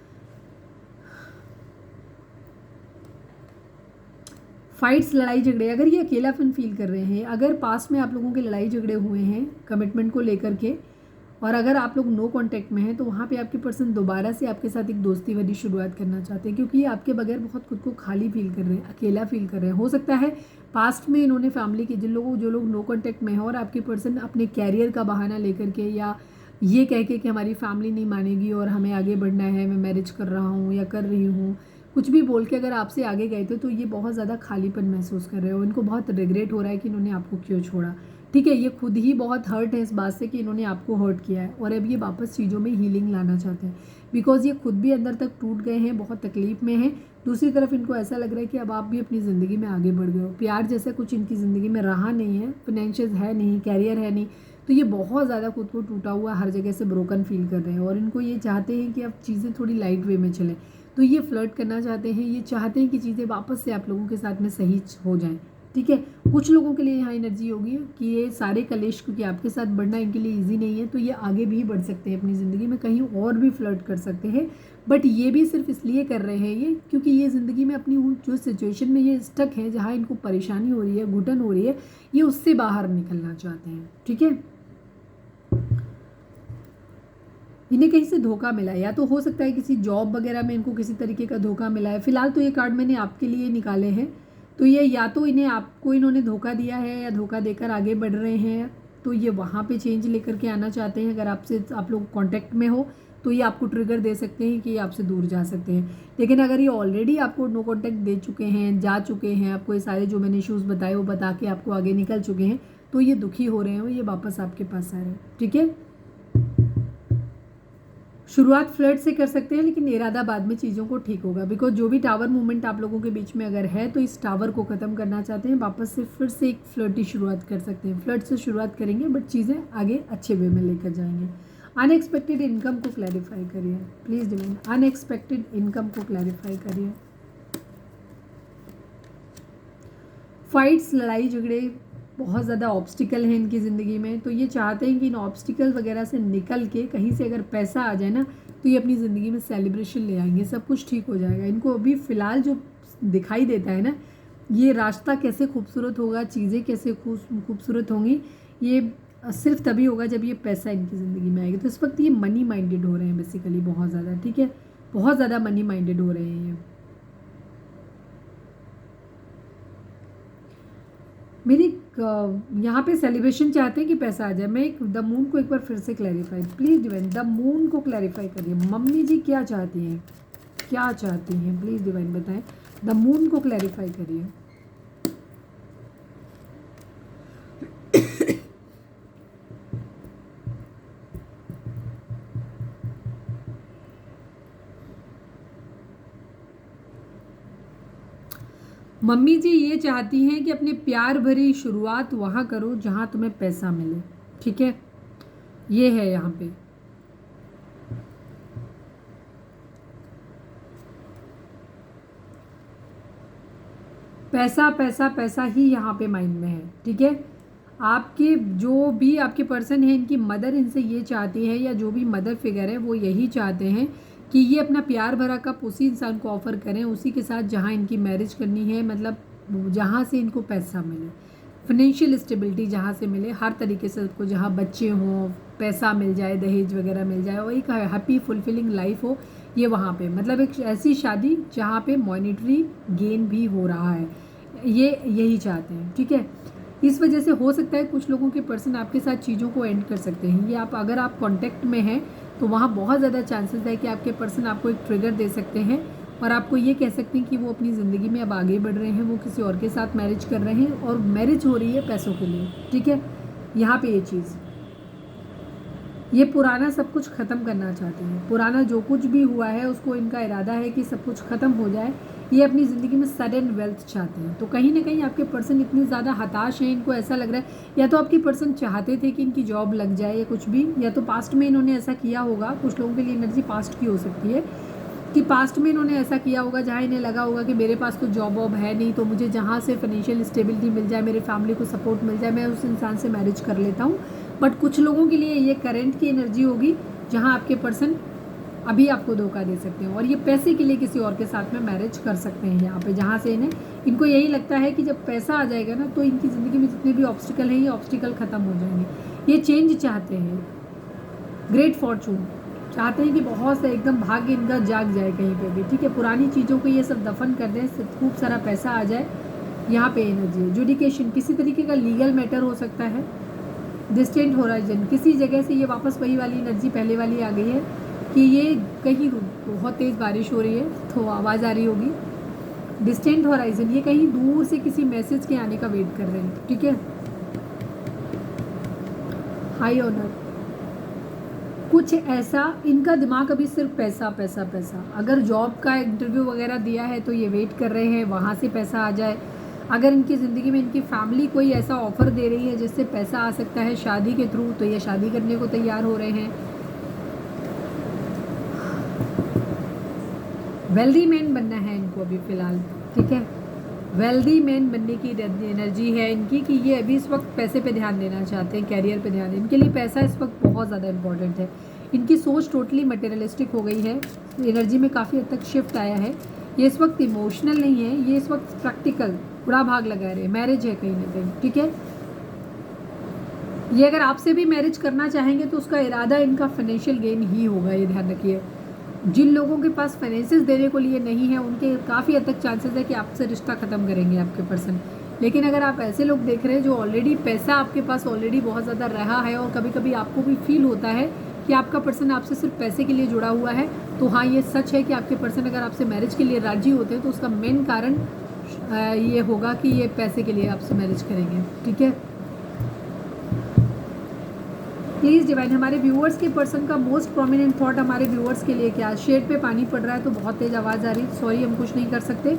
फाइट्स, लड़ाई झगड़े, अगर ये अकेलापन फील कर रहे हैं, अगर पास में आप लोगों के लड़ाई झगड़े हुए हैं कमिटमेंट को लेकर के, और अगर आप लोग नो कांटेक्ट में हैं, तो वहाँ पे आपके पर्सन दोबारा से आपके साथ एक दोस्ती वाली शुरुआत करना चाहते हैं, क्योंकि ये आपके बगैर बहुत खुद को खाली फील कर रहे हैं, अकेला फील कर रहे हैं। हो सकता है पास्ट में इन्होंने फैमिली के जो लोग नो कांटेक्ट में हैं, और आपके पर्सन अपने कैरियर का बहाना लेकर के, या ये कह के कि हमारी फैमिली नहीं मानेगी और हमें आगे बढ़ना है, मैं मैरिज कर रहा हूँ या कर रही हूँ, कुछ भी बोल के अगर आपसे आगे गए थे, तो ये बहुत ज़्यादा खालीपन महसूस कर रहे हो, इनको बहुत रिग्रेट हो रहा है कि इन्होंने आपको क्यों छोड़ा, ठीक है, ये खुद ही बहुत हर्ट है इस बात से कि इन्होंने आपको हर्ट किया है, और अब ये वापस चीज़ों में हीलिंग लाना चाहते हैं, बिकॉज ये खुद भी अंदर तक टूट गए हैं, बहुत तकलीफ में हैं। दूसरी तरफ इनको ऐसा लग रहा है कि अब आप भी अपनी ज़िंदगी में आगे बढ़ गए हो, प्यार जैसा कुछ इनकी ज़िंदगी में रहा नहीं है, फाइनेंशियल है नहीं, कैरियर है नहीं, तो ये बहुत ज़्यादा खुद को टूटा हुआ, हर जगह से ब्रोकन फील कर रहे हैं, और इनको ये चाहते हैं कि अब चीज़ें थोड़ी लाइट वे में चलें, तो ये फ्लर्ट करना चाहते हैं, ये चाहते हैं कि चीज़ें वापस से आप लोगों के साथ में सही हो जाएं, ठीक है। कुछ लोगों के लिए यहाँ एनर्जी होगी कि ये सारे कलेश, क्योंकि आपके साथ बढ़ना इनके लिए इजी नहीं है, तो ये आगे भी बढ़ सकते हैं अपनी ज़िंदगी में, कहीं और भी फ्लर्ट कर सकते हैं, बट ये भी सिर्फ इसलिए कर रहे हैं ये, क्योंकि ये ज़िंदगी में अपनी जो सिचुएशन में ये स्टक है, जहाँ इनको परेशानी हो रही है, घुटन हो रही है, ये उससे बाहर निकलना चाहते हैं, ठीक है। इन्हें कहीं से धोखा मिला है, या तो हो सकता है किसी जॉब वगैरह में इनको किसी तरीके का धोखा मिला है, फिलहाल तो ये कार्ड मैंने आपके लिए निकाले हैं, तो ये या तो इन्होंने धोखा दिया है, या धोखा देकर आगे बढ़ रहे हैं, तो ये वहाँ पे चेंज लेकर के आना चाहते हैं। अगर आप लोग कांटेक्ट में हो तो ये आपको ट्रिगर दे सकते हैं कि ये आपसे दूर जा सकते हैं, लेकिन अगर ये ऑलरेडी आपको नो कांटेक्ट दे चुके हैं, जा चुके हैं, आपको ये सारे जो मैंने इश्यूज़ बताए वो बता के आपको आगे निकल चुके हैं, तो ये दुखी हो रहे हैं, ये वापस आपके पास आ रहे हैं, ठीक है। शुरुआत फ्लर्ट से कर सकते हैं, लेकिन इरादा बाद में चीज़ों को ठीक होगा। बिकॉज जो भी टावर मूवमेंट आप लोगों के बीच में अगर है तो इस टावर को ख़त्म करना चाहते हैं, वापस से फिर से एक फ्लर्टी शुरुआत कर सकते हैं। फ्लर्ट से शुरुआत करेंगे बट चीज़ें आगे अच्छे वे में लेकर जाएंगे। अनएक्सपेक्टेड इनकम को क्लैरिफाई करिए प्लीज़ डिवाइन, अनएक्सपेक्टेड इनकम को क्लैरिफाई करिए। फाइट्स, लड़ाई झगड़े, बहुत ज़्यादा ऑब्स्टिकल हैं इनकी ज़िंदगी में, तो ये चाहते हैं कि इन ऑब्स्टिकल वगैरह से निकल के कहीं से अगर पैसा आ जाए ना तो ये अपनी ज़िंदगी में सेलिब्रेशन ले आएंगे, सब कुछ ठीक हो जाएगा। इनको अभी फ़िलहाल जो दिखाई देता है ना, ये रास्ता कैसे खूबसूरत होगा, चीज़ें कैसे खूबसूरत होंगी, ये सिर्फ तभी होगा जब ये पैसा इनकी ज़िंदगी में आएगा। तो इस वक्त ये मनी माइंडेड हो रहे हैं बेसिकली, बहुत ज़्यादा, ठीक है, बहुत ज़्यादा मनी माइंडेड हो रहे हैं ये। मेरी यहाँ पे सेलिब्रेशन चाहते हैं कि पैसा आ जाए। मैं एक द मून को एक बार फिर से clarify, please divine the moon को क्लैरिफाई करिए। मम्मी जी क्या चाहती हैं, क्या चाहती हैं, प्लीज़ डिवाइन बताएं। द मून को क्लैरिफाई करिए। मम्मी जी ये चाहती हैं कि अपने प्यार भरी शुरुआत वहाँ करो जहाँ तुम्हें पैसा मिले, ठीक है, ये है यहाँ पे। पैसा पैसा पैसा ही यहाँ पे माइंड में है, ठीक है। आपके जो भी आपके पर्सन है, इनकी मदर इनसे ये चाहती है, या जो भी मदर फिगर है वो यही चाहते हैं कि ये अपना प्यार भरा कप उसी इंसान को ऑफ़र करें, उसी के साथ जहाँ इनकी मैरिज करनी है, मतलब जहाँ से इनको पैसा मिले, फाइनेंशियल स्टेबिलिटी जहाँ से मिले, हर तरीके से उसको, जहाँ बच्चे हों, पैसा मिल जाए, दहेज वगैरह मिल जाए, और एक हैप्पी फुलफिलिंग लाइफ हो, ये वहाँ पे, मतलब एक ऐसी शादी जहाँ पे मॉनेटरी गेन भी हो रहा है, ये यही चाहते हैं, ठीक है। इस वजह से हो सकता है कुछ लोगों के पर्सन आपके साथ चीज़ों को एंड कर सकते हैं। ये आप अगर आप कांटेक्ट में हैं तो वहाँ बहुत ज़्यादा चांसेस है कि आपके पर्सन आपको एक ट्रिगर दे सकते हैं और आपको ये कह सकते हैं कि वो अपनी ज़िंदगी में अब आगे बढ़ रहे हैं, वो किसी और के साथ मैरिज कर रहे हैं और मैरिज हो रही है पैसों के लिए, ठीक है। यहाँ पे ये चीज़, ये पुराना सब कुछ ख़त्म करना चाहते हैं। पुराना जो कुछ भी हुआ है उसको इनका इरादा है कि सब कुछ ख़त्म हो जाए। ये अपनी ज़िंदगी में सडन वेल्थ चाहते हैं। तो कहीं ना कहीं आपके पर्सन इतने ज़्यादा हताश हैं, इनको ऐसा लग रहा है या तो आपके पर्सन चाहते थे कि इनकी जॉब लग जाए या कुछ भी, या तो पास्ट में इन्होंने ऐसा किया होगा। कुछ लोगों के लिए एनर्जी पास्ट की हो सकती है कि पास्ट में इन्होंने ऐसा किया होगा जहाँ इन्हें लगा होगा कि मेरे पास तो जॉब वॉब है नहीं, तो मुझे जहाँ से फाइनेंशियल स्टेबिलिटी मिल जाए, मेरे फैमिली को सपोर्ट मिल जाए, मैं उस इंसान से मैरिज कर लेता हूँ। बट कुछ लोगों के लिए ये करंट की एनर्जी होगी जहाँ आपके पर्सन अभी आपको धोखा दे सकते हैं और ये पैसे के लिए किसी और के साथ में मैरिज कर सकते हैं यहाँ पे, जहाँ से इनको यही लगता है कि जब पैसा आ जाएगा ना तो इनकी ज़िंदगी में जितने भी ऑब्स्टिकल हैं ये ऑब्स्टिकल ख़त्म हो जाएंगे। ये चेंज चाहते हैं, ग्रेट फॉर्चून चाहते हैं कि बहुत से एकदम भाग्य इनका जाग जाए कहीं पे भी, ठीक है। पुरानी चीज़ों को ये सब दफन कर दें, खूब सारा पैसा आ जाए। यहाँ पे एनर्जी जुडिकेशन, किसी तरीके का लीगल मैटर हो सकता है। डिस्टेंट होराइजन, किसी जगह से ये वापस वही वाली एनर्जी पहले वाली आ गई है कि ये कहीं बहुत तेज़ बारिश हो रही है तो आवाज़ आ रही होगी। डिस्टेंट होराइजन, ये कहीं दूर से किसी मैसेज के आने का वेट कर रहे हैं, ठीक है। हाई ऑनर, कुछ ऐसा इनका दिमाग अभी सिर्फ पैसा पैसा पैसा। अगर जॉब का इंटरव्यू वगैरह दिया है तो ये वेट कर रहे हैं वहाँ से पैसा आ जाए। अगर इनकी ज़िंदगी में इनकी फैमिली कोई ऐसा ऑफ़र दे रही है जिससे पैसा आ सकता है शादी के थ्रू, तो ये शादी करने को तैयार हो रहे हैं। वेल्दी मैन बनना है इनको अभी फ़िलहाल, ठीक है। वेल्दी मैन बनने की एनर्जी है इनकी कि ये अभी इस वक्त पैसे पे ध्यान देना चाहते हैं, कैरियर पे ध्यान। इनके लिए पैसा इस वक्त बहुत ज़्यादा इंपॉर्टेंट है। इनकी सोच टोटली मटेरियलिस्टिक हो गई है, एनर्जी में काफ़ी हद तक शिफ्ट आया है। ये इस वक्त इमोशनल नहीं है, ये इस वक्त प्रैक्टिकल बुरा भाग लगा रहे हैं। मैरिज है कहीं ना कहीं, ठीक है। ये अगर आपसे भी मैरिज करना चाहेंगे तो उसका इरादा इनका फाइनेंशियल गेन ही होगा, ये ध्यान रखिए। जिन लोगों के पास फाइनेंसेस देने को लिए नहीं है उनके काफ़ी हद तक चांसेस है कि आपसे रिश्ता ख़त्म करेंगे आपके पर्सन। लेकिन अगर आप ऐसे लोग देख रहे हैं जो ऑलरेडी पैसा आपके पास ऑलरेडी बहुत ज़्यादा रहा है और कभी कभी आपको भी फील होता है कि आपका पर्सन आपसे सिर्फ पैसे के लिए जुड़ा हुआ है, तो हाँ ये सच है कि आपके पर्सन अगर आपसे मैरिज के लिए राजी होते हैं तो उसका मेन कारण ये होगा कि ये पैसे के लिए आपसे मैरिज करेंगे, ठीक है। प्लीज़ डिवाइन हमारे व्यूअर्स के पर्सन का मोस्ट प्रोमिनेंट थॉट हमारे व्यूअर्स के लिए क्या है। शेड पे पानी पड़ रहा है तो बहुत तेज़ आवाज़ आ रही है, सॉरी हम कुछ नहीं कर सकते,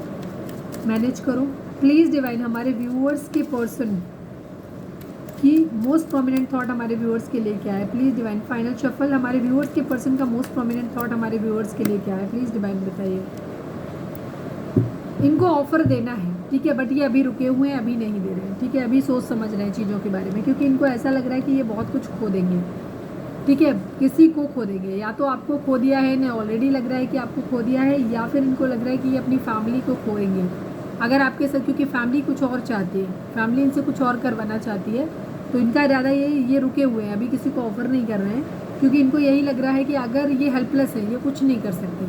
मैनेज करो। प्लीज़ डिवाइन हमारे व्यूअर्स के पर्सन की मोस्ट प्रोमिनेंट थॉट हमारे व्यूअर्स के लिए क्या है। प्लीज़ डिवाइन फाइनल शफल हमारे व्यूअर्स के पर्सन का मोस्ट प्रोमिनेंट थॉट हमारे व्यूअर्स के लिए क्या है। प्लीज़ डिवाइन बताइए। इनको ऑफर देना है, ठीक है, बट ये अभी रुके हुए हैं, अभी नहीं दे रहे हैं, ठीक है, अभी सोच समझ रहे हैं चीज़ों के बारे में, क्योंकि इनको ऐसा लग रहा है कि ये बहुत कुछ खो देंगे, ठीक है, किसी को खो देंगे, या तो आपको खो दिया है, इन्हें ऑलरेडी लग रहा है कि आपको खो दिया है, या फिर इनको लग रहा है कि ये अपनी फैमिली को खोएंगे अगर आपके साथ, क्योंकि फैमिली कुछ और चाहती है, फैमिली इनसे कुछ और करवाना चाहती है, तो इनका इरादा ये रुके हुए हैं, अभी किसी को ऑफर नहीं कर रहे हैं, क्योंकि इनको यही लग रहा है कि अगर ये हेल्पलेस है, ये कुछ नहीं कर सकते,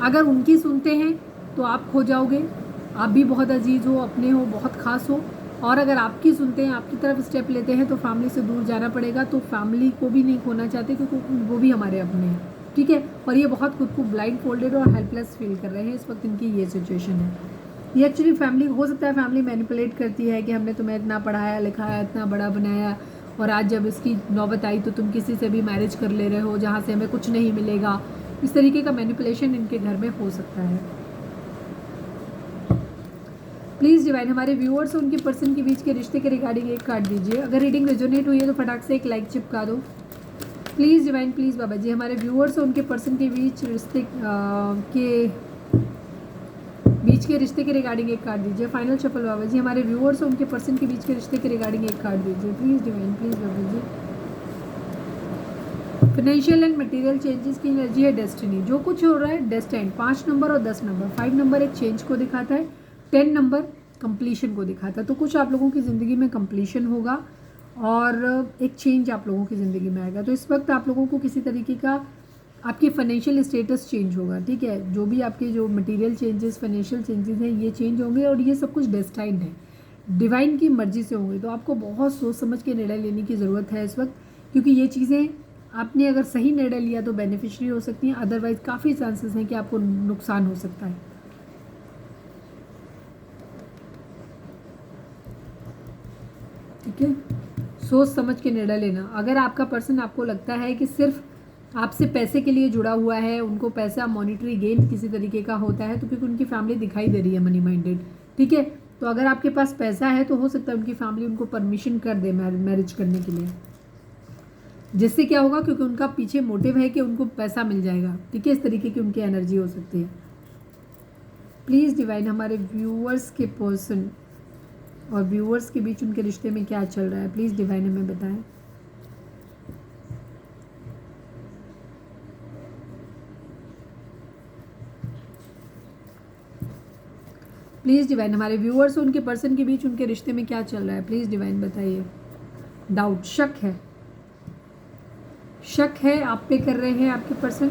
अगर उनकी सुनते हैं तो आप खो जाओगे, आप भी बहुत अजीज़ हो, अपने हो, बहुत ख़ास हो, और अगर आपकी सुनते हैं, आपकी तरफ स्टेप लेते हैं तो फैमिली से दूर जाना पड़ेगा, तो फैमिली को भी नहीं खोना चाहते क्योंकि वो भी हमारे अपने हैं, ठीक है, और ये बहुत खुद को ब्लाइंड फोल्डेड और हेल्पलेस फील कर रहे हैं इस वक्त, इनकी ये सिचुएशन है। ये एक्चुअली फैमिली, हो सकता है फैमिली मैनिपुलेट करती है कि हमने तुम्हें इतना पढ़ाया लिखाया, इतना बड़ा बनाया, और आज जब इसकी नौबत आई तो तुम किसी से भी मैरिज कर ले रहे हो जहाँ से हमें कुछ नहीं मिलेगा, इस तरीके का मैनिपुलेशन इनके घर में हो सकता है। प्लीज़ डिवाइन हमारे व्यूअर्स और उनके पर्सन के बीच के रिश्ते के रिगार्डिंग एक कार्ड दीजिए। अगर रीडिंग रेजोनेट हुई है तो फटाक से एक लाइक चिपका दो। प्लीज़ डिवाइन, प्लीज़ बाबा जी हमारे व्यूअर्स और उनके पर्सन के बीच रिश्ते के रिगार्डिंग एक कार्ड दीजिए। फाइनल शफल बाबा जी हमारे व्यूअर्स और उनके पर्सन के बीच के रिश्ते के रिगार्डिंग एक कार्ड दीजिए। Please divine, please Baba ji. Financial and material changes की एनर्जी है डेस्टिनी, जो कुछ हो रहा है डेस्टाइन, 5 नंबर और 10 नंबर, 5 नंबर एक चेंज को दिखाता है, 10 नंबर कंप्लीशन को दिखाता है, तो कुछ आप लोगों की ज़िंदगी में कंप्लीशन होगा और एक चेंज आप लोगों की ज़िंदगी में आएगा। तो इस वक्त आप लोगों को किसी तरीके का आपकी फाइनेंशियल स्टेटस चेंज होगा, ठीक है, जो भी आपके जो मटेरियल चेंजेस, फाइनेंशियल चेंजेस हैं ये चेंज होंगे, और ये सब कुछ डेस्टाइंड है, डिवाइन की मर्जी से होंगे। तो आपको बहुत सोच समझ के निर्णय लेने की ज़रूरत है इस वक्त, क्योंकि ये चीज़ें आपने अगर सही निर्णय लिया तो बेनिफिशियरी हो सकती हैं, अदरवाइज काफ़ी चांसेस हैं कि आपको नुकसान हो सकता है। ठीक है, सोच समझ के निर्णय लेना। अगर आपका पर्सन आपको लगता है कि सिर्फ आपसे पैसे के लिए जुड़ा हुआ है, उनको पैसा मॉनिटरी गेन किसी तरीके का होता है, तो क्योंकि उनकी फैमिली दिखाई दे रही है मनी माइंडेड, ठीक है, तो अगर आपके पास पैसा है तो हो सकता है उनकी फैमिली उनको परमिशन कर दे मैरिज करने के लिए, जिससे क्या होगा, क्योंकि उनका पीछे मोटिव है कि उनको पैसा मिल जाएगा, ठीक है, इस तरीके की उनकी एनर्जी हो सकती है। प्लीज़ डिवाइन हमारे व्यूअर्स के पर्सन और व्यूअर्स के बीच उनके रिश्ते में क्या चल रहा है, प्लीज़ डिवाइन हमें बताएं। प्लीज़ डिवाइन हमारे व्यूअर्स और उनके पर्सन के बीच उनके रिश्ते में क्या चल रहा है, प्लीज़ डिवाइन बताइए। डाउट, शक है, शक है आप पे कर रहे हैं आपके पर्सन।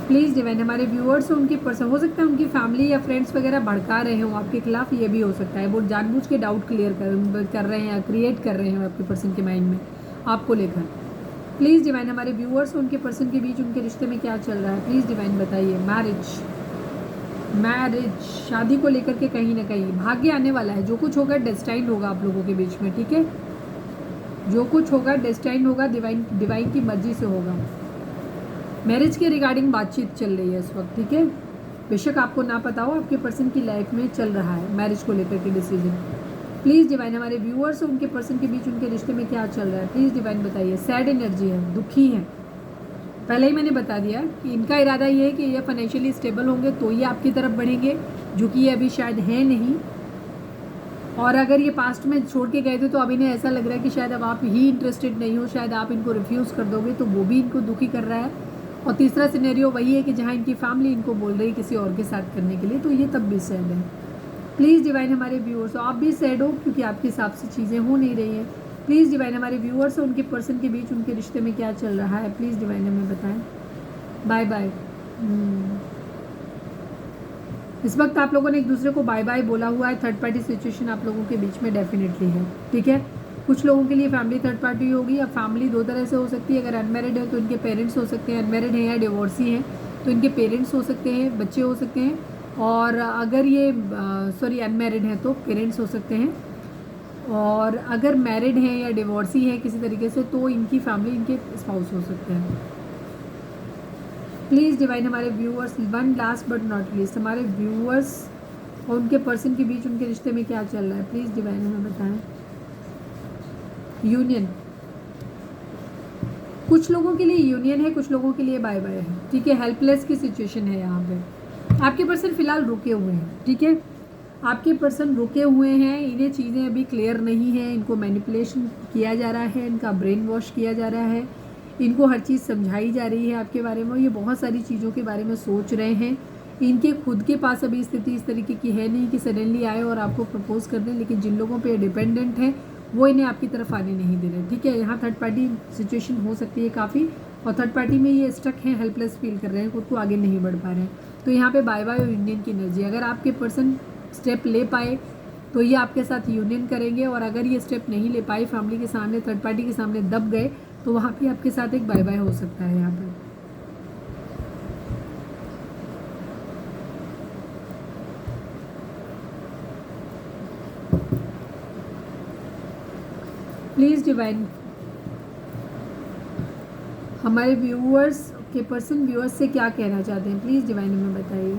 प्लीज़ डिवाइन हमारे व्यूअर्स और उनके पर्सन, हो सकता है उनकी फैमिली या फ्रेंड्स वगैरह भड़का रहे हो आपके खिलाफ, ये भी हो सकता है, वो जानबूझ के डाउट क्लियर कर रहे हैं, क्रिएट कर रहे हैं आपके पर्सन के माइंड में आपको लेकर। प्लीज़ डिवाइन हमारे व्यूअर्स और उनके पर्सन के बीच उनके रिश्ते में क्या चल रहा है, प्लीज़ डिवाइन बताइए। मैरिज, शादी को लेकर के कहीं ना कहीं भाग्य आने वाला है, जो कुछ होगा डेस्टाइन होगा आप लोगों के बीच में, ठीक है, जो कुछ होगा डेस्टाइन होगा, डिवाइन की मर्जी से होगा। मैरिज के रिगार्डिंग बातचीत चल रही है इस वक्त, ठीक है, बेशक आपको ना पता हो, आपके पर्सन की लाइफ में चल रहा है मैरिज को लेकर के डिसीजन। प्लीज़ डिवाइन हमारे व्यूअर्स और उनके पर्सन के बीच उनके रिश्ते में क्या चल रहा है, प्लीज़ डिवाइन बताइए। सैड एनर्जी है, दुखी है, पहले ही मैंने बता दिया कि इनका इरादा ये है कि ये फाइनेंशियली स्टेबल होंगे तो ये आपकी तरफ बढ़ेंगे, जो कि ये अभी शायद है नहीं, और अगर ये पास्ट में छोड़ के गए थे तो अब इन्हें ऐसा लग रहा है कि शायद अब आप ही इंटरेस्टेड नहीं हो, शायद आप इनको रिफ्यूज़ कर दोगे, तो वो भी इनको दुखी कर रहा है। और तीसरा सिनेरियो वही है कि जहाँ इनकी फैमिली इनको बोल रही है किसी और के साथ करने के लिए, तो ये तब भी सैड है। प्लीज़ डिवाइन हमारे व्यूअर्स, आप भी सैड हो क्योंकि आपके हिसाब से चीज़ें हो नहीं रही हैं। प्लीज़ डिवाइन हमारे व्यूअर्स और उनके पर्सन के बीच उनके रिश्ते में क्या चल रहा है, प्लीज़ डिवाइन हमें बताएं। Bye bye. इस वक्त आप लोगों ने एक दूसरे को बाय बाय बोला हुआ है, थर्ड पार्टी सिचुएशन आप लोगों के बीच में डेफिनेटली है, ठीक है। कुछ लोगों के लिए फैमिली थर्ड पार्टी होगी, या फैमिली दो तरह से हो सकती है। अगर अनमैरिड है तो इनके पेरेंट्स हो सकते हैं, अनमैरिड हैं या डिवोर्सी हैं तो इनके पेरेंट्स हो सकते हैं, बच्चे हो सकते हैं, और अगर ये अनमैरिड हैं तो पेरेंट्स हो सकते हैं, और अगर मैरिड है या डिवोर्सी है किसी तरीके से तो इनकी फैमिली इनके स्पाउस हो सकते हैं। प्लीज़ डिवाइन हमारे viewers, one last but not least, हमारे व्यूअर्स और उनके पर्सन के बीच उनके रिश्ते में क्या चल रहा है, प्लीज़ डिवाइन हमें बताएं। यूनियन, कुछ लोगों के लिए यूनियन है, कुछ लोगों के लिए बाय बाय है, ठीक है। हेल्पलेस की सिचुएशन है यहाँ पे। आपके पर्सन फिलहाल रुके हुए हैं, ठीक है। आपके पर्सन रुके हुए हैं, इन्हें चीज़ें अभी क्लियर नहीं है, इनको मैनिपुलेशन किया जा रहा है, इनका ब्रेन वॉश किया जा रहा है, इनको हर चीज़ समझाई जा रही है आपके बारे में। ये बहुत सारी चीज़ों के बारे में सोच रहे हैं। इनके खुद के पास अभी स्थिति इस तरीके की है नहीं कि सडनली आए और आपको प्रपोज कर दें, लेकिन जिन लोगों पे डिपेंडेंट है वो इन्हें आपकी तरफ आने नहीं दे रहे, ठीक है। यहाँ थर्ड पार्टी सिचुएशन हो सकती है काफ़ी, और थर्ड पार्टी में ये स्टक हैं, हेल्पलेस फील कर रहे हैं, खुद को आगे नहीं बढ़ पा रहे हैं। तो यहाँ पे बाय बाय और यूनियन की एनर्जी, अगर आपके पर्सन स्टेप ले पाए तो ये आपके साथ यूनियन करेंगे, और अगर ये स्टेप नहीं ले पाए, फैमिली के सामने, थर्ड पार्टी के सामने दब गए, तो वहाँ पे आपके साथ एक बाय बाय हो सकता है यहाँ पे। प्लीज़ डिवाइन हमारे व्यूअर्स के पर्सन व्यूअर्स से क्या कहना चाहते हैं, प्लीज़ डिवाइन हमें बताइए।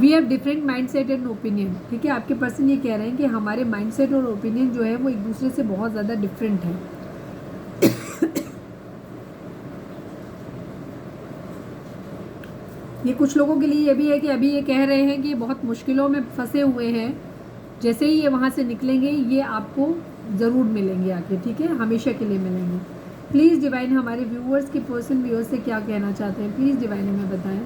We have different mind set and opinion, ठीक है। आपके पर्सन ये कह रहे हैं कि हमारे माइंड सेट और ओपिनियन जो है वो एक दूसरे से बहुत ज़्यादा डिफरेंट है। ये कुछ लोगों के लिए ये भी है कि अभी ये कह रहे हैं कि बहुत मुश्किलों में फंसे हुए हैं, जैसे ही ये वहाँ से निकलेंगे ये आपको ज़रूर मिलेंगे आके, ठीक है, हमेशा के लिए मिलेंगे। प्लीज़ डिवाइन हमारे व्यूअर्स के पर्सन व्यूअर्स से क्या कहना चाहते हैं, प्लीज़ डिवाइन हमें बताएं।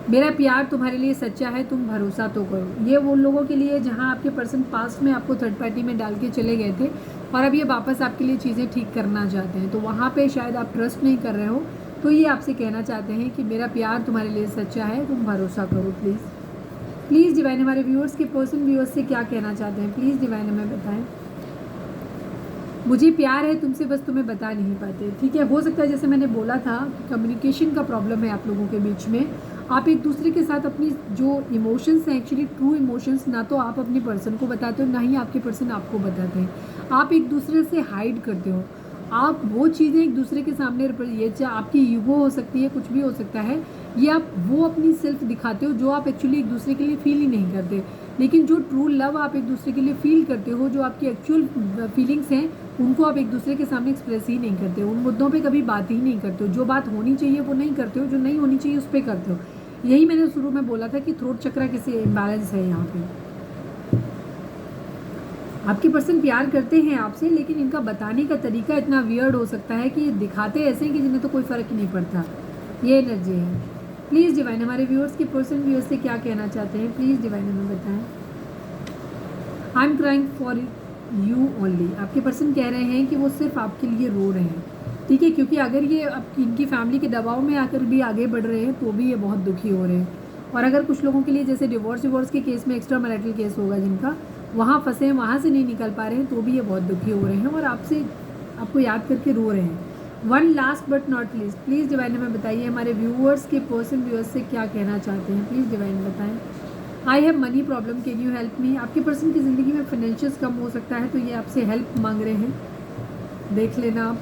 मेरा प्यार तुम्हारे लिए सच्चा है, तुम भरोसा तो करो। ये वो लोगों के लिए जहाँ आपके पर्सन पास्ट में आपको थर्ड पार्टी में डाल के चले गए थे और अब ये वापस आपके लिए चीज़ें ठीक करना चाहते हैं, तो वहाँ पे शायद आप ट्रस्ट नहीं कर रहे हो, तो ये आपसे कहना चाहते हैं कि मेरा प्यार तुम्हारे लिए सच्चा है, तुम भरोसा करो। प्लीज़ डिवाइन हमारे व्यूअर्स के पर्सन व्यूअर्स से क्या कहना चाहते हैं, प्लीज़ डिवाइन हमें बताएं। मुझे प्यार है तुमसे, बस तुम्हें बता नहीं पाते, ठीक है। हो सकता है जैसे मैंने बोला था कि कम्युनिकेशन का प्रॉब्लम है आप लोगों के बीच में। आप एक दूसरे के साथ अपनी जो इमोशंस हैं, एक्चुअली ट्रू इमोशंस, ना तो आप अपने पर्सन को बताते हो, ना ही आपके पर्सन आपको बताते हैं। आप एक दूसरे से हाइड करते हो, आप वो चीज़ें एक दूसरे के सामने, ये चाहे आपकी ईगो हो सकती है, कुछ भी हो सकता है, ये आप वो अपनी सेल्फ दिखाते हो जो आप एक्चुअली एक दूसरे के लिए फील ही नहीं करते। लेकिन जो ट्रू लव आप एक दूसरे के लिए फील करते हो, जो आपकी एक्चुअल फीलिंग्स हैं, उनको आप एक दूसरे के सामने एक्सप्रेस ही नहीं करते हो, उन मुद्दों पे कभी बात ही नहीं करते हो। जो बात होनी चाहिए वो नहीं करते हो, जो नहीं होनी चाहिए उस पर करते हो। यही मैंने शुरू में बोला था कि थ्रोट चक्रा किसी इम्बैलेंस है यहाँ पे। आपके पर्सन प्यार करते हैं आपसे, लेकिन इनका बताने का तरीका इतना वियर्ड हो सकता है कि ये दिखाते ऐसे हैं कि जिन्हें तो कोई फ़र्क ही नहीं पड़ता। ये एनर्जी है। प्लीज़ डिवाइन हमारे व्यूअर्स के पर्सन व्यूअर्स से क्या कहना चाहते हैं, प्लीज़ डिवाइन हमें बताएं। I am crying for you only, आपके पर्सन कह रहे हैं कि वो सिर्फ आपके लिए रो रहे हैं, ठीक है। क्योंकि अगर ये इनकी फैमिली के दबाव में आकर भी आगे बढ़ रहे हैं तो भी ये बहुत दुखी हो रहे हैं। और अगर कुछ लोगों के लिए जैसे डिवोर्स के केस में एक्स्ट्रा मैरिटल केस होगा जिनका, वहाँ फंसे हैं, वहाँ से नहीं निकल पा रहे हैं, तो भी ये बहुत दुखी हो रहे हैं और आपको याद करके रो रहे हैं। One last but not least, please divine हमें बताइए हमारे व्यूअर्स के पर्सन व्यूअर्स से क्या कहना चाहते हैं, प्लीज़ डिवाइन बताएं। I have money problem, can you help me. आपके पर्सन की ज़िंदगी में फाइनेंशियल्स कम हो सकता है, तो ये आपसे हेल्प मांग रहे हैं, देख लेना आप।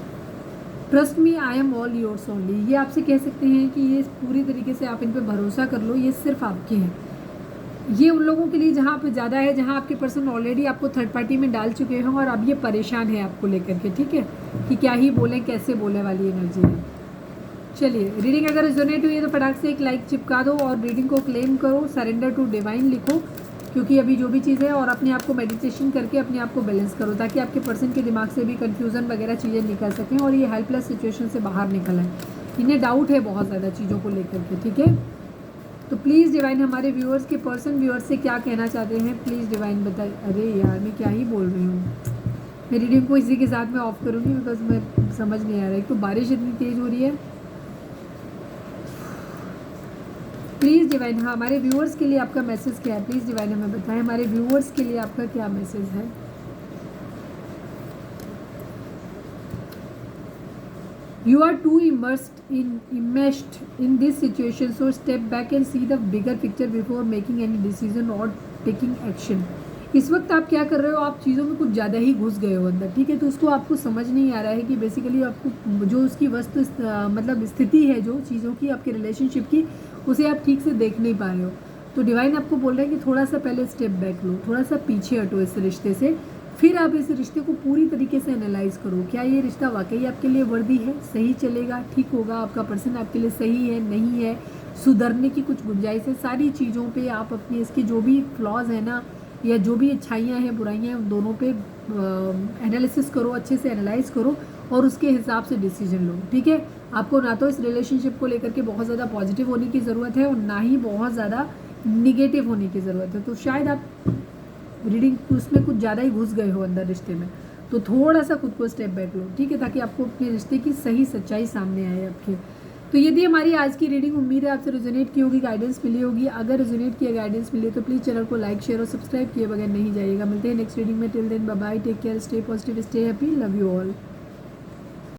Trust me, I am all yours only, ये आपसे कह सकते हैं कि ये पूरी तरीके से आप इन पर भरोसा कर लो, ये सिर्फ आपके हैं। ये उन लोगों के लिए जहाँ पे ज़्यादा है, जहाँ आपके पर्सन ऑलरेडी आपको थर्ड पार्टी में डाल चुके हैं और अब ये परेशान है आपको लेकर के, ठीक है, कि क्या ही बोलें, कैसे बोले वाली एनर्जी है। चलिए, रीडिंग अगर रिजोनेट हुई है तो फटाक से एक लाइक चिपका दो और रीडिंग को क्लेम करो, सरेंडर टू डिवाइन लिखो, क्योंकि अभी जो भी चीज़ है, और अपने आप को मेडिटेशन करके अपने आप को बैलेंस करो, ताकि आपके पर्सन के दिमाग से भी कन्फ्यूज़न वगैरह चीज़ें निकल सकें और ये हेल्पलेस सिचुएशन से बाहर निकल आए। इन्हें डाउट है बहुत ज़्यादा चीज़ों को लेकर के, ठीक है। तो प्लीज़ डिवाइन हमारे व्यूअर्स के पर्सन व्यूअर्स से क्या कहना चाहते हैं, प्लीज़ डिवाइन बताइए। अरे यार, मैं क्या ही बोल रही हूँ। मैं रीडिंग को इसी के साथ में ऑफ करूँगी बिकॉज मैं समझ नहीं आ रहा है। तो बारिश इतनी तेज़ हो रही है। प्लीज़ डिवाइन हमारे व्यूअर्स के लिए आपका मैसेज क्या है, प्लीज़ डिवाइन हमें बताएं। हमारे व्यूअर्स के लिए आपका क्या मैसेज है। You are too enmeshed in this situation, so step back and see the bigger picture before making any decision or taking action. इस वक्त आप क्या कर रहे हो, आप चीज़ों में कुछ ज़्यादा ही घुस गए हो अंदर, ठीक है। तो उसको आपको समझ नहीं आ रहा है कि बेसिकली आपको जो उसकी वस्तु मतलब स्थिति है जो चीज़ों की आपके रिलेशनशिप की, उसे आप ठीक से देख नहीं पा रहे हो। तो डिवाइन आपको बोल रहे हैं कि थोड़ा सा पहले स्टेप बैक लो, थोड़ा सा पीछे हटो इस रिश्ते से, फिर आप इस रिश्ते को पूरी तरीके से एनालाइज करो। क्या ये रिश्ता वाकई आपके लिए वर्दी है, सही चलेगा, ठीक होगा, आपका पर्सन आपके लिए सही है, नहीं है, सुधरने की कुछ गुंजाइश है। सारी चीज़ों पे आप अपनी इसकी जो भी फ्लॉज है ना, या जो भी अच्छाइयाँ हैं बुराइयाँ हैं, उन दोनों पे एनालिसिस करो, अच्छे से एनालाइज करो और उसके हिसाब से डिसीजन लो, ठीक है। आपको ना तो इस रिलेशनशिप को लेकर के बहुत ज़्यादा पॉजिटिव होने की ज़रूरत है और ना ही बहुत ज़्यादा निगेटिव होने की ज़रूरत है। तो शायद आप रीडिंग उसमें कुछ ज़्यादा ही घुस गए हो अंदर रिश्ते में, तो थोड़ा सा खुद को स्टेप बैक लो, ठीक है, ताकि आपको अपने रिश्ते की सही सच्चाई सामने आए आपके। तो यदि हमारी आज की रीडिंग, उम्मीद है आपसे रेजोनेट की होगी, गाइडेंस मिली होगी। अगर रेजोनेट किया, गाइडेंस मिली तो प्लीज़ चैनल को लाइक, शेयर और सब्सक्राइब किए बगैर नहीं जाइएगा। मिलते हैं नेक्स्ट रीडिंग में। Till then bye bye, take care, stay positive, stay happy, love you all.